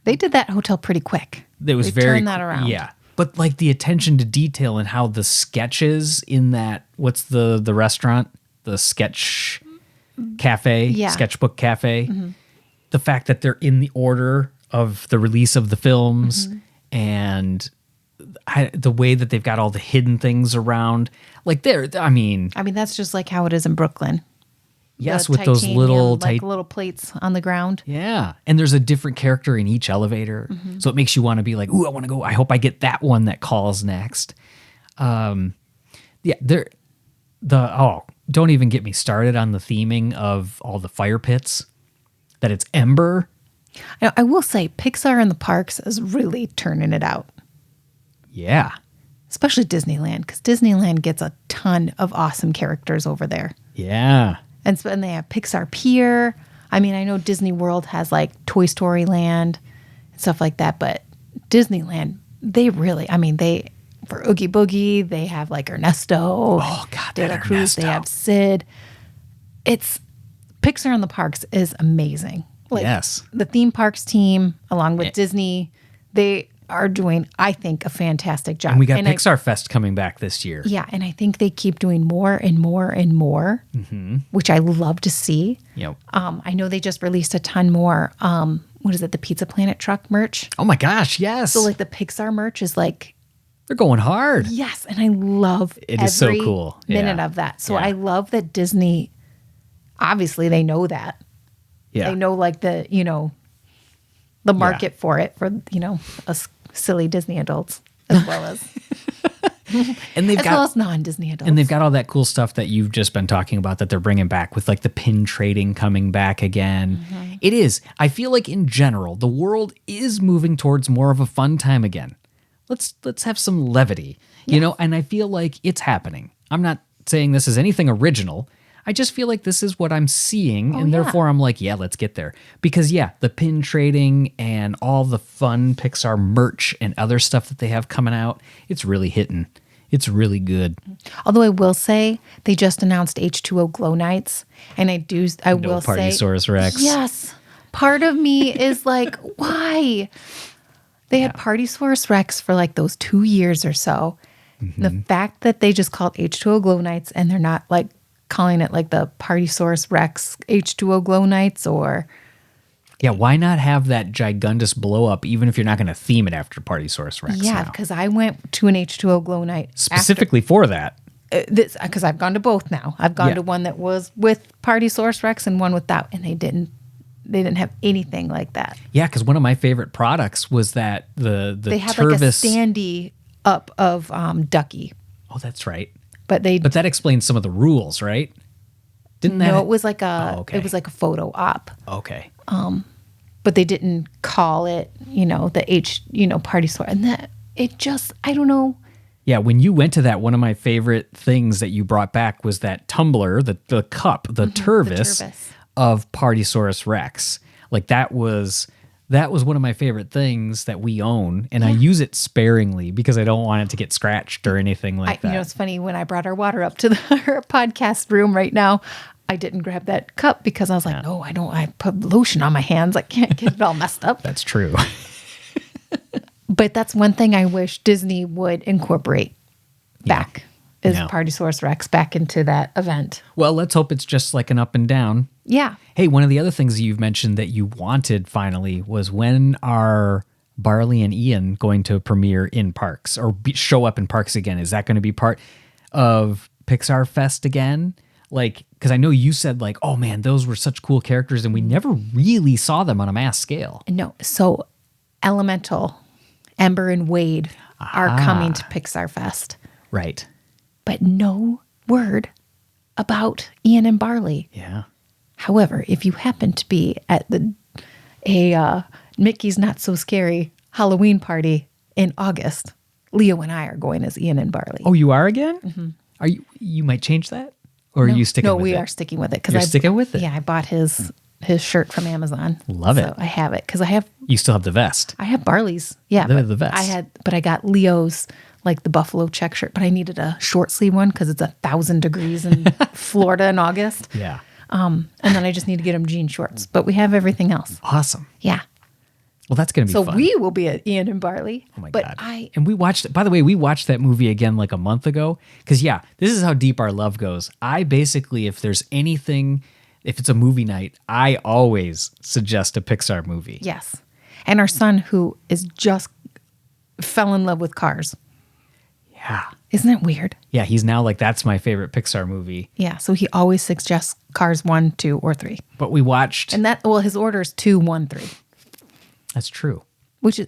they did that hotel pretty quick. They turned that around. Yeah, but like the attention to detail and how the sketches in that, what's the restaurant, the sketch cafe, sketchbook cafe, mm-hmm. the fact that they're in the order of the release of the films, mm-hmm. and the way that they've got all the hidden things around, like I mean, that's just like how it is in Brooklyn. Yes, with those little little plates on the ground. Yeah, and there's a different character in each elevator, mm-hmm. so it makes you want to be like, "Ooh, I want to go. I hope I get that one that calls next." Don't even get me started on the theming of all the fire pits. That it's ember. I will say, Pixar in the parks is really turning it out. Yeah, especially Disneyland, because Disneyland gets a ton of awesome characters over there. Yeah. And they have Pixar Pier. I mean, I know Disney World has like Toy Story Land and stuff like that, but Disneyland, for Oogie Boogie, they have like Ernesto. Oh, God, De La Cruz, they have Sid. It's Pixar in the parks is amazing. Like, yes. The theme parks team, along with Disney, they are doing, I think, a fantastic job. And we got Pixar Fest coming back this year. Yeah, and I think they keep doing more and more and more, mm-hmm. which I love to see. Yep. I know they just released a ton more, what is it, the Pizza Planet truck merch? Oh my gosh, yes. So like the Pixar merch is like... They're going hard. Yes, and I love it. Is so cool. Minute of that. So I love that Disney, obviously they know that. Yeah. They know like the market for it, for, us silly Disney adults, as well as and as well as non-Disney adults. And they've got all that cool stuff that you've just been talking about that they're bringing back, with like the pin trading coming back again. Mm-hmm. It is. I feel like in general, the world is moving towards more of a fun time again. Let's have some levity, and I feel like it's happening. I'm not saying this is anything original. I just feel like this is what I'm seeing, and therefore I'm like, yeah, let's get there. Because, the pin trading and all the fun Pixar merch and other stuff that they have coming out, it's really hitting. It's really good. Although I will say, they just announced H2O Glow Nights, and I will say... Partysaurus Rex. Yes. Part of me is like, why? They had Partysaurus Rex for like those 2 years or so. Mm-hmm. The fact that they just called H2O Glow Nights, and they're not like calling it like the Partysaurus Rex H2O Glow Nights, or... Yeah, why not have that gigundous blow up, even if you're not going to theme it after Partysaurus Rex? Yeah, because I went to an H2O Glow Night. Specifically for that. Because I've gone to both now. I've gone to one that was with Partysaurus Rex and one without, and they didn't didn't have anything like that. Yeah, because one of my favorite products was that the They had Turvis. like a standee up of Ducky, Oh, that's right. but But that explains some of the rules, right? Didn't that? no, it was like a Oh, okay. it was like a photo op, Okay. but they didn't call it the party store, and that it just I don't know. Yeah, when you went to that, one of my favorite things that you brought back was that tumbler, the cup, the Turvis Turvis. of Partysaurus Rex. Like that was one of my favorite things that we own, and I use it sparingly because I don't want it to get scratched or anything like that. It's funny when I brought our water up to our podcast room right now. I didn't grab that cup because I was like, no, I don't. I put lotion on my hands. I can't get it all messed up. That's true. But that's one thing I wish Disney would incorporate back is Yeah. Partysaurus Rex back into that event. Well, let's hope it's just like an up and down. Yeah. Hey, one of the other things you've mentioned that you wanted finally was when are Barley and Ian going to premiere in parks or show up in parks again? Is that going to be part of Pixar Fest again? Like, because I know you said like, oh man, those were such cool characters and we never really saw them on a mass scale. No. So Elemental, Ember and Wade are coming to Pixar Fest, Right. but no word about Ian and Barley. Yeah. However, if you happen to be at a Mickey's Not So Scary Halloween party in August, Leo and I are going as Ian and Barley. Oh, you are again? Mm-hmm. Are you? You might change that, or are you sticking? No, with we it? are sticking with it You're sticking with it? Yeah, I bought his shirt from Amazon. Love it. So I have it because You still have the vest. I have Barley's. Yeah, The but vest. I got Leo's like the buffalo check shirt, but I needed a short sleeve one because it's 1,000 degrees in Florida in August. Yeah. And then I just need to get him jean shorts, but we have everything else. Awesome. Yeah. Well, that's going to be So fun. we will be at Ian and Barley. Oh my but God. I And we watched, by the way, we watched that movie again like a month ago. Because, yeah, this is how deep our love goes. I basically, if there's anything, if it's a movie night, I always suggest a Pixar movie. yes. And our son who is just fell in love with Cars. Yeah. Isn't that weird? Yeah, he's now like, that's my favorite Pixar movie. Yeah. So he always suggests Cars 1, 2, or 3. But we watched, And his order is 2, 1, 3. that's true. Which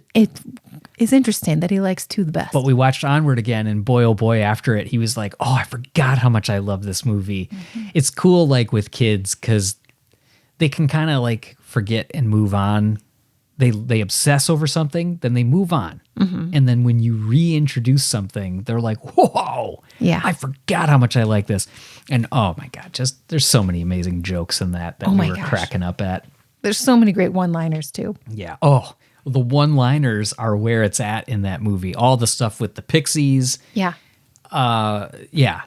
is interesting that he likes 2 the best. But we watched Onward again, and boy, oh boy, after it, he was like, oh, I forgot how much I love this movie. Mm-hmm. It's cool, like, with kids, because they can kind of, like, forget and move on. They obsess over something, then they move on. Mm-hmm. And then when you reintroduce something, they're like, whoa, Yeah. I forgot how much I like this. And, oh, my God, just there's so many amazing jokes in that Oh we my were gosh. cracking up at. There's so many great one-liners too. Yeah. Oh, the one-liners are where it's at in that movie. All the stuff with the pixies. Yeah. Yeah.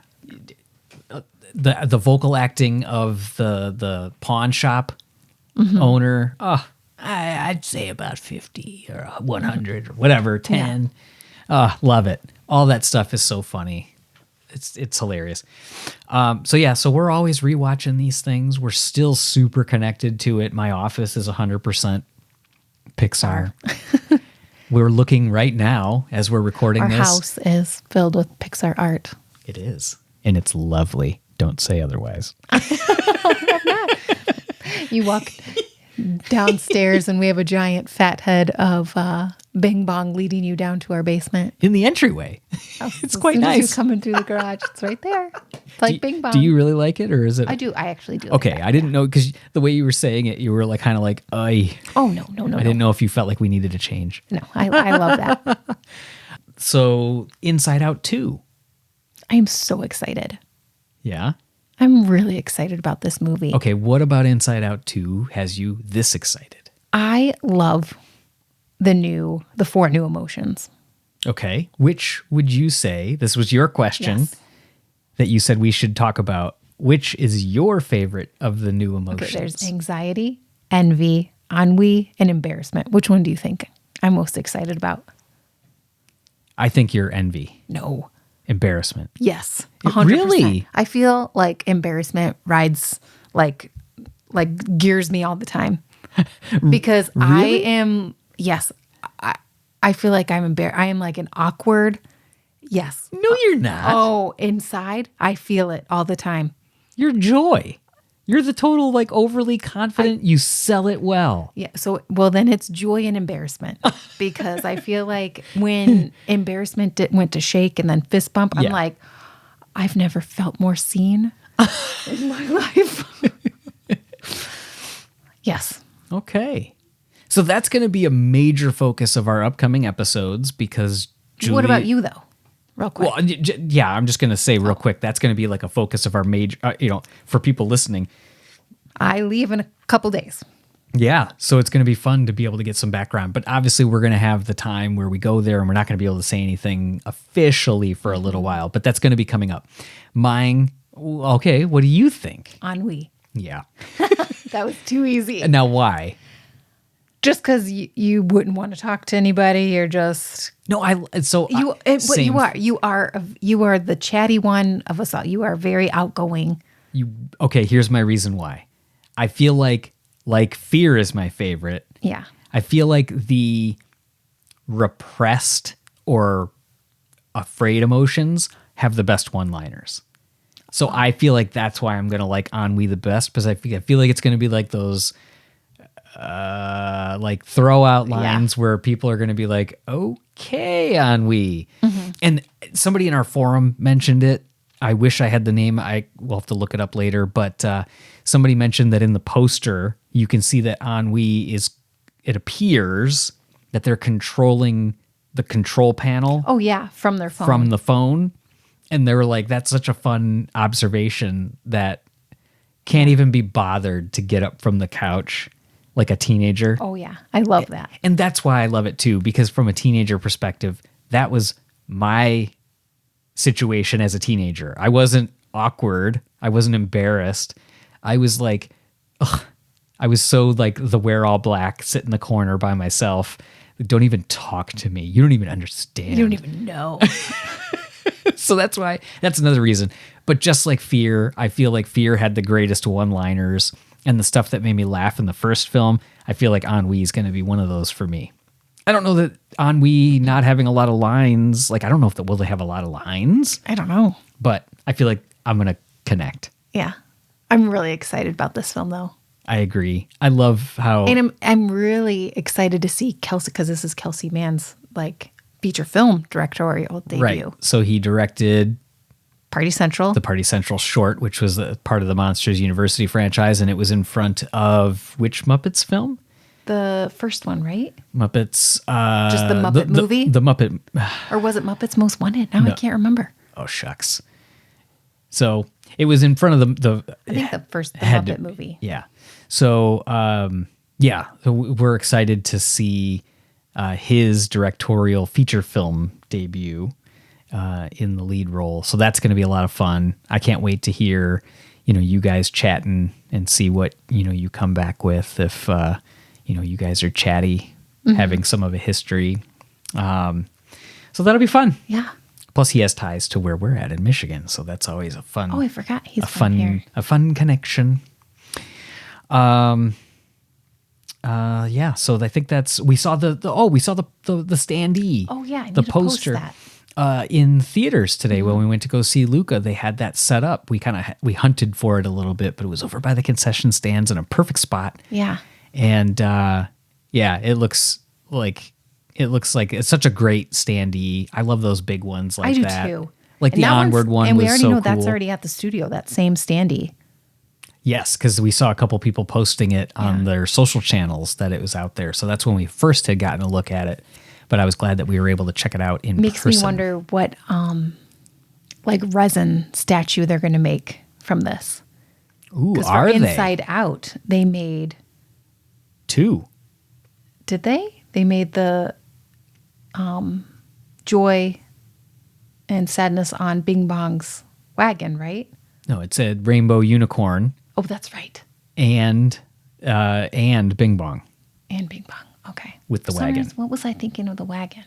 The vocal acting of the pawn shop owner. Oh, I'd say about 50 or 100 or whatever, 10. Love it. All that stuff is so funny. It's hilarious. So we're always rewatching these things. We're still super connected to it. My office is 100% Pixar. We're looking right now as we're recording Our this. house is filled with Pixar art. It is. And it's lovely. Don't say otherwise. You walk downstairs and we have a giant fat head of Bing Bong leading you down to our basement. In the entryway. It's quite As soon as nice. you coming through the garage, it's right there. It's like Bing Bong. Do you really like it, or is it? I do. I actually do. Okay, like that. I didn't know, because the way you were saying it, you were like kind of like, I Oh, no. didn't know if you felt like we needed a change. No, I love that. So Inside Out 2. I am so excited. Yeah. I'm really excited about this movie. Okay, what about Inside Out 2 has you this excited? I love the 4 new emotions. Okay, which would you say, this was your question Yes. that you said we should talk about, which is your favorite of the new emotions? Okay, there's anxiety, envy, ennui, and embarrassment. Which one do you think I'm most excited about? I think you're envy, No. embarrassment. Yes. It 100%. really? I feel like embarrassment rides like gears me all the time. Because I Really? am I feel like I'm embarrassed. I am like an awkward. Yes. No, you're not. Oh, inside, I feel it all the time. You're joy. You're the total like overly confident. You sell it well. Yeah. So, well, then it's joy and embarrassment because I feel like when embarrassment went to shake and then fist bump, I'm Yeah. like, I've never felt more seen in my life. Yes. Okay. So that's going to be a major focus of our upcoming episodes because Julie... What about you, though? Real quick. Well, yeah, I'm just going to say real quick, that's going to be like a focus of our major, for people listening. I leave in a couple days. Yeah. So it's going to be fun to be able to get some background. But obviously, we're going to have the time where we go there and we're not going to be able to say anything officially for a little while. But that's going to be coming up. Mine, okay, what do you think? Ennui. Yeah. That was too easy. Now, why? Just because you wouldn't want to talk to anybody, or just No, you are the chatty one of us all. You are very outgoing. Okay, here's my reason why. I feel like fear is my favorite. Yeah. I feel like the repressed or afraid emotions have the best one-liners. So I feel like that's why I'm going to like ennui the best, because I feel like it's going to be like those like throw out lines where people are going to be like, okay, ennui. Mm-hmm. And somebody in our forum mentioned it. I wish I had the name. I will have to look it up later. But somebody mentioned that in the poster, you can see that ennui it appears that they're controlling the control panel. Oh, yeah, from their phone. From the phone. And they were like, that's such a fun observation that can't even be bothered to get up from the couch like a teenager. Oh, yeah. I love that. And that's why I love it, too, because from a teenager perspective, that was my situation as a teenager. I wasn't awkward. I wasn't embarrassed. I was like, ugh. I was so like the wear all black, sit in the corner by myself. Don't even talk to me. You don't even understand. You don't even know. So that's another reason. But just like Fear, I feel like Fear had the greatest one-liners, and the stuff that made me laugh in the first film, I feel like Ennui is going to be one of those for me. I don't know that Ennui not having a lot of lines, like I don't know will they have a lot of lines? I don't know. But I feel like I'm going to connect. Yeah. I'm really excited about this film, though. I agree. I love how... And I'm really excited to see Kelsey, because this is Kelsey Mann's like feature film directorial debut. Right. So he directed Party Central. The Party Central short, which was a part of the Monsters University franchise, and it was in front of which Muppets film? The first one, right? Muppets. Just the Muppet movie? The Muppet. Or was it Muppets Most Wanted? Now I can't remember. Oh, shucks. So it was in front of the I think the Muppet movie. Yeah. So, so we're excited to see his directorial feature film debut in the lead role. So that's going to be a lot of fun. I can't wait to hear, you guys chatting and see what, you come back with if, you guys are chatty, having some of a history. So that'll be fun. Yeah. Plus he has ties to where we're at in Michigan. So that's always a fun. Oh, I forgot. He's from here. A fun connection. Yeah. So I think we saw the standee. Oh yeah. I need the to poster. Post that. In theaters today when we went to go see Luca, they had that set up. We we hunted for it a little bit, but it was over by the concession stands in a perfect spot. Yeah. And it looks like it's such a great standee. I love those big ones like that. I do too. Like and the Onward one, and we already know that's already at the studio. That same standee. Yes, because we saw a couple people posting it on their social channels that it was out there. So that's when we first had gotten a look at it. But I was glad that we were able to check it out in person. Makes me wonder what like resin statue they're going to make from this. Ooh, are they? Inside Out, they made 2. Did they? They made the joy and sadness on Bing Bong's wagon, right? No, it said Rainbow Unicorn. Oh, that's right. And Bing Bong. And Bing Bong. Okay. With the wagon. What was I thinking of the wagon?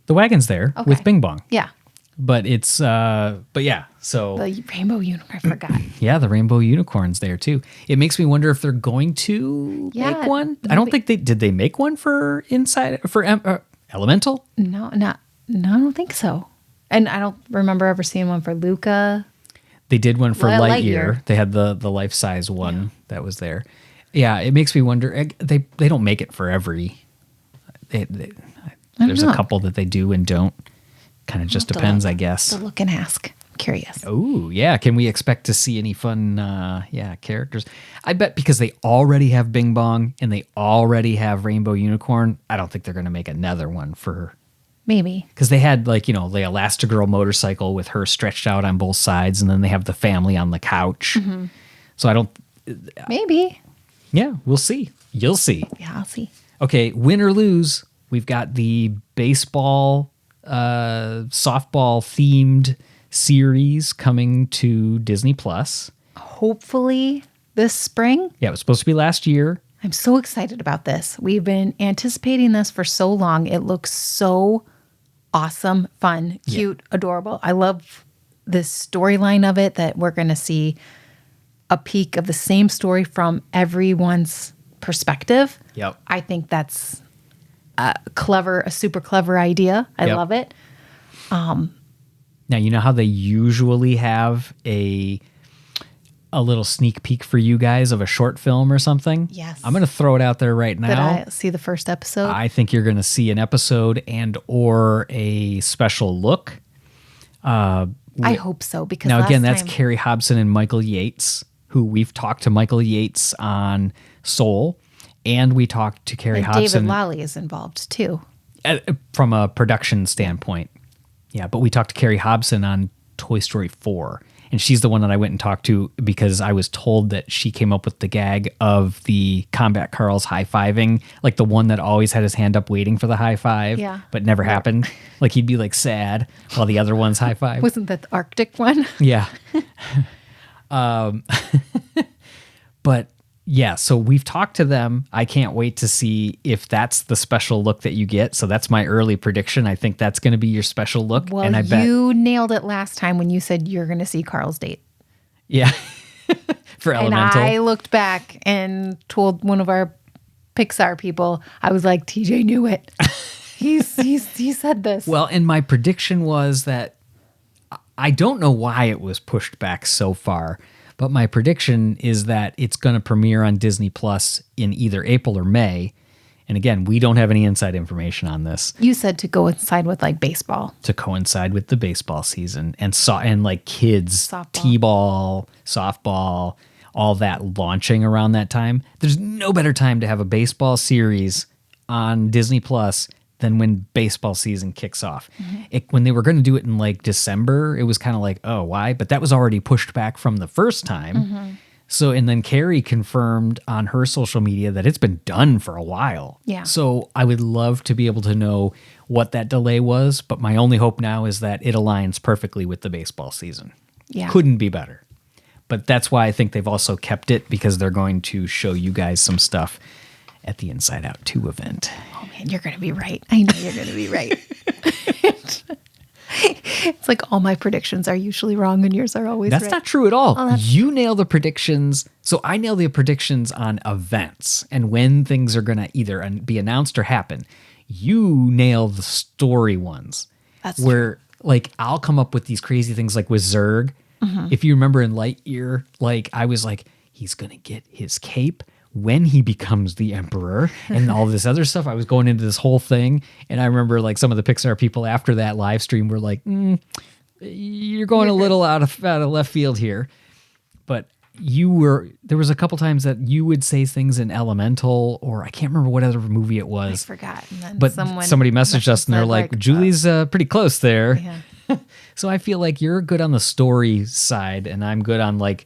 The wagon's there with Bing Bong. Yeah. But it's so the Rainbow Unicorn, I forgot. Yeah, the Rainbow Unicorn's there too. It makes me wonder if they're going to make one. I don't think did they make one for Elemental? No, I don't think so. And I don't remember ever seeing one for Luca. They did one for Lightyear. Lightyear. They had the life-size one that was there. Yeah, it makes me wonder. They don't make it for every. There's a couple that they do and don't. Kind of just depends, I guess. To look and ask. Curious. Oh, yeah. Can we expect to see any fun, characters? I bet because they already have Bing Bong and they already have Rainbow Unicorn, I don't think they're going to make another one for her. Maybe. Because they had, the Elastigirl motorcycle with her stretched out on both sides, and then they have the family on the couch. Mm-hmm. So I don't... Maybe. Yeah, we'll see. You'll see. Yeah, I'll see. Okay, win or lose, we've got the baseball, softball-themed series coming to Disney Plus. Hopefully this spring. Yeah, it was supposed to be last year. I'm so excited about this. We've been anticipating this for so long. It looks so awesome, fun, cute, adorable. I love this storyline of it, that we're going to see a peek of the same story from everyone's perspective. Yep. I think that's a super clever idea. I love it. Now, you know how they usually have a little sneak peek for you guys of a short film or something? Yes. I'm going to throw it out there right now. Did I see the first episode? I think you're going to see an episode and or a special look. I hope so, because now, again, that's time... Carrie Hobson and Michael Yates, who we've talked to Michael Yates on Soul, and we talked to Carrie Hobson. David Lally is involved, too. From a production standpoint. Yeah, but we talked to Carrie Hobson on Toy Story 4, and she's the one that I went and talked to because I was told that she came up with the gag of the Combat Carl's high-fiving, like the one that always had his hand up waiting for the high five, but never happened. Like he'd be like sad while the other one's high five. Wasn't that the Arctic one? Yeah. But yeah, so we've talked to them. I can't wait to see if that's the special look that you get. So that's my early prediction. I think that's going to be your special look. Well, and I bet you nailed it last time when you said you're going to see Carl's date. Yeah. For Elemental. And I looked back and told one of our Pixar people, I was like, TJ knew it. He said this. Well, and my prediction was that I don't know why it was pushed back so far. But my prediction is that it's going to premiere on Disney Plus in either April or May. And again, we don't have any inside information on this. You said to coincide with like baseball. To coincide with the baseball season and like kids, softball. T-ball, softball, all that launching around that time. There's no better time to have a baseball series on Disney Plus than when baseball season kicks off. Mm-hmm. When they were going to do it in like December, it was kind of like, oh, why? But that was already pushed back from the first time. Mm-hmm. So, and then Carrie confirmed on her social media that it's been done for a while. Yeah. So I would love to be able to know what that delay was, but my only hope now is that it aligns perfectly with the baseball season. Yeah. Couldn't be better. But that's why I think they've also kept it, because they're going to show you guys some stuff at the Inside Out 2 event. Oh man, you're going to be right. I know you're going to be right. It's like all my predictions are usually wrong and yours are always right. That's not true at all. Oh, you nail the predictions. So I nail the predictions on events and when things are going to either be announced or happen. You nail the story ones. That's where true. Like I'll come up with these crazy things like with Zurg. Mm-hmm. If you remember in Lightyear, like I was like, he's going to get his cape when he becomes the emperor and all this other stuff. I was going into this whole thing. And I remember like some of the Pixar people after that live stream were like, you're going a little out of left field here. But there was a couple times that you would say things in Elemental, or I can't remember what other movie it was. I forgot. And then but somebody messaged us and they're like, Julie's pretty close there. Yeah. So I feel like you're good on the story side and I'm good on like,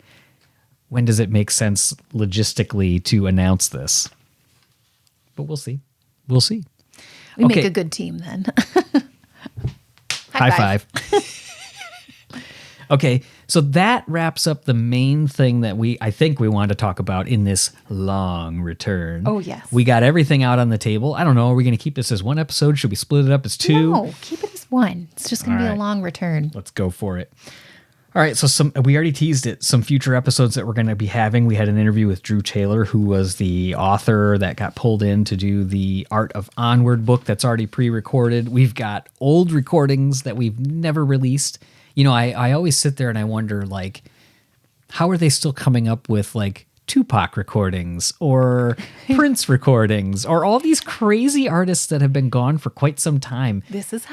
when does it make sense logistically to announce this? But we'll see. We'll see. We make a good team then. High five. Okay, so that wraps up the main thing that I think we wanted to talk about in this long return. Oh, yes. We got everything out on the table. I don't know, are we going to keep this as one episode? Should we split it up as two? No, keep it as one. It's just going to be a long return. Let's go for it. All right, so we already teased it. Some future episodes that we're going to be having. We had an interview with Drew Taylor, who was the author that got pulled in to do the Art of Onward book that's already pre-recorded. We've got old recordings that we've never released. You know, I always sit there and I wonder, like, how are they still coming up with like Tupac recordings or Prince recordings or all these crazy artists that have been gone for quite some time? This is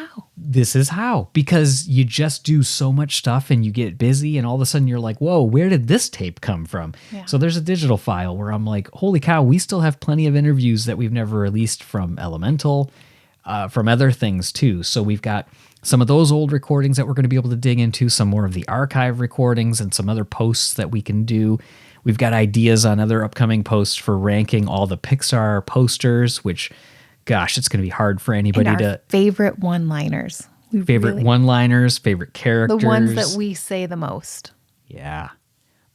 how. Because you just do so much stuff and you get busy and all of a sudden you're like, whoa, where did this tape come from? Yeah. So there's a digital file where I'm like, holy cow, we still have plenty of interviews that we've never released from Elemental, from other things too. So we've got some of those old recordings that we're going to be able to dig into, some more of the archive recordings and some other posts that we can do. We've got ideas on other upcoming posts for ranking all the Pixar posters, which, gosh, it's going to be hard for anybody and our to... favorite one-liners. One-liners, favorite characters. The ones that we say the most. Yeah.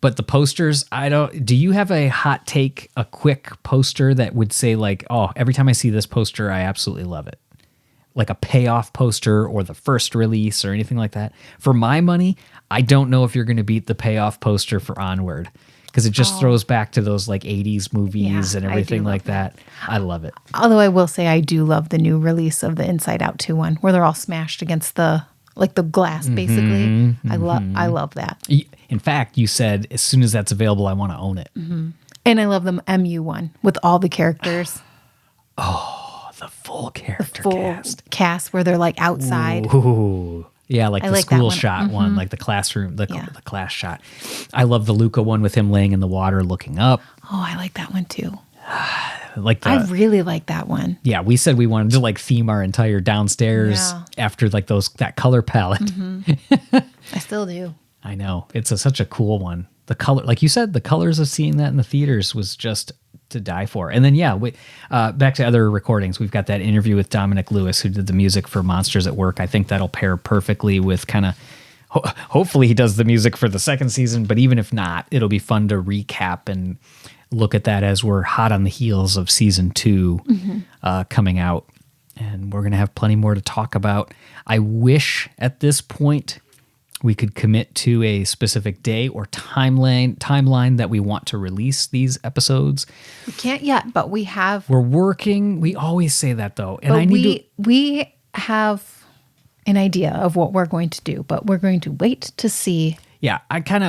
But the posters, do you have a hot take, a quick poster that would say like, oh, every time I see this poster, I absolutely love it? Like a payoff poster or the first release or anything like that? For my money, I don't know if you're going to beat the payoff poster for Onward, because it just throws back to those like 80s movies and everything like that. I love it. Although I will say I do love the new release of the Inside Out 2 one, where they're all smashed against the glass, basically. I love that. In fact, you said as soon as that's available, I want to own it. Mm-hmm. And I love the MU one with all the characters. Oh, the full character cast where they're like outside. Ooh. Yeah, like the school shot one, Mm-hmm. like the classroom, the class shot. I love the Luca one with him laying in the water looking up. Oh, I like that one too. I really like that one. Yeah, we said we wanted to like theme our entire downstairs after like that color palette. Mm-hmm. I still do. I know. It's such a cool one. The color, like you said, the colors of seeing that in the theaters was just to die for. And then, back to other recordings. We've got that interview with Dominic Lewis, who did the music for Monsters at Work. I think that'll pair perfectly with kind of, hopefully he does the music for the second season, but even if not, it'll be fun to recap and look at that as we're hot on the heels of season 2 coming out. And we're going to have plenty more to talk about. I wish at this point we could commit to a specific day or timeline that we want to release these episodes. We can't yet, but we have. We're working. We always say that though, and we have an idea of what we're going to do, but we're going to wait to see. Yeah,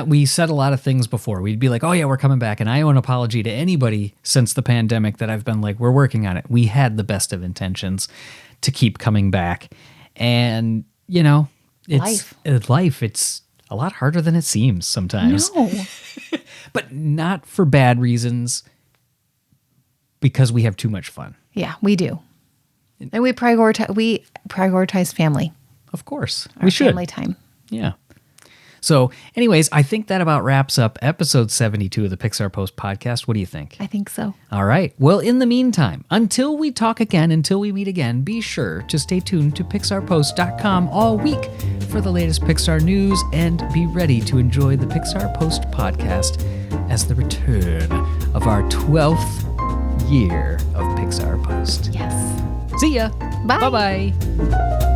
we said a lot of things before. We'd be like, oh yeah, we're coming back, and I owe an apology to anybody since the pandemic that I've been like, we're working on it. We had the best of intentions to keep coming back, and it's life. It's a lot harder than it seems sometimes. No. But not for bad reasons, because we have too much fun. Yeah, we do. And we prioritize family. Of course. We should. Family time. Yeah. So anyways, I think that about wraps up episode 72 of the Pixar Post podcast. What do you think? I think so. All right. Well, in the meantime, until we meet again, be sure to stay tuned to pixarpost.com all week for the latest Pixar news, and be ready to enjoy the Pixar Post podcast as the return of our 12th year of Pixar Post. Yes. See ya. Bye. Bye-bye.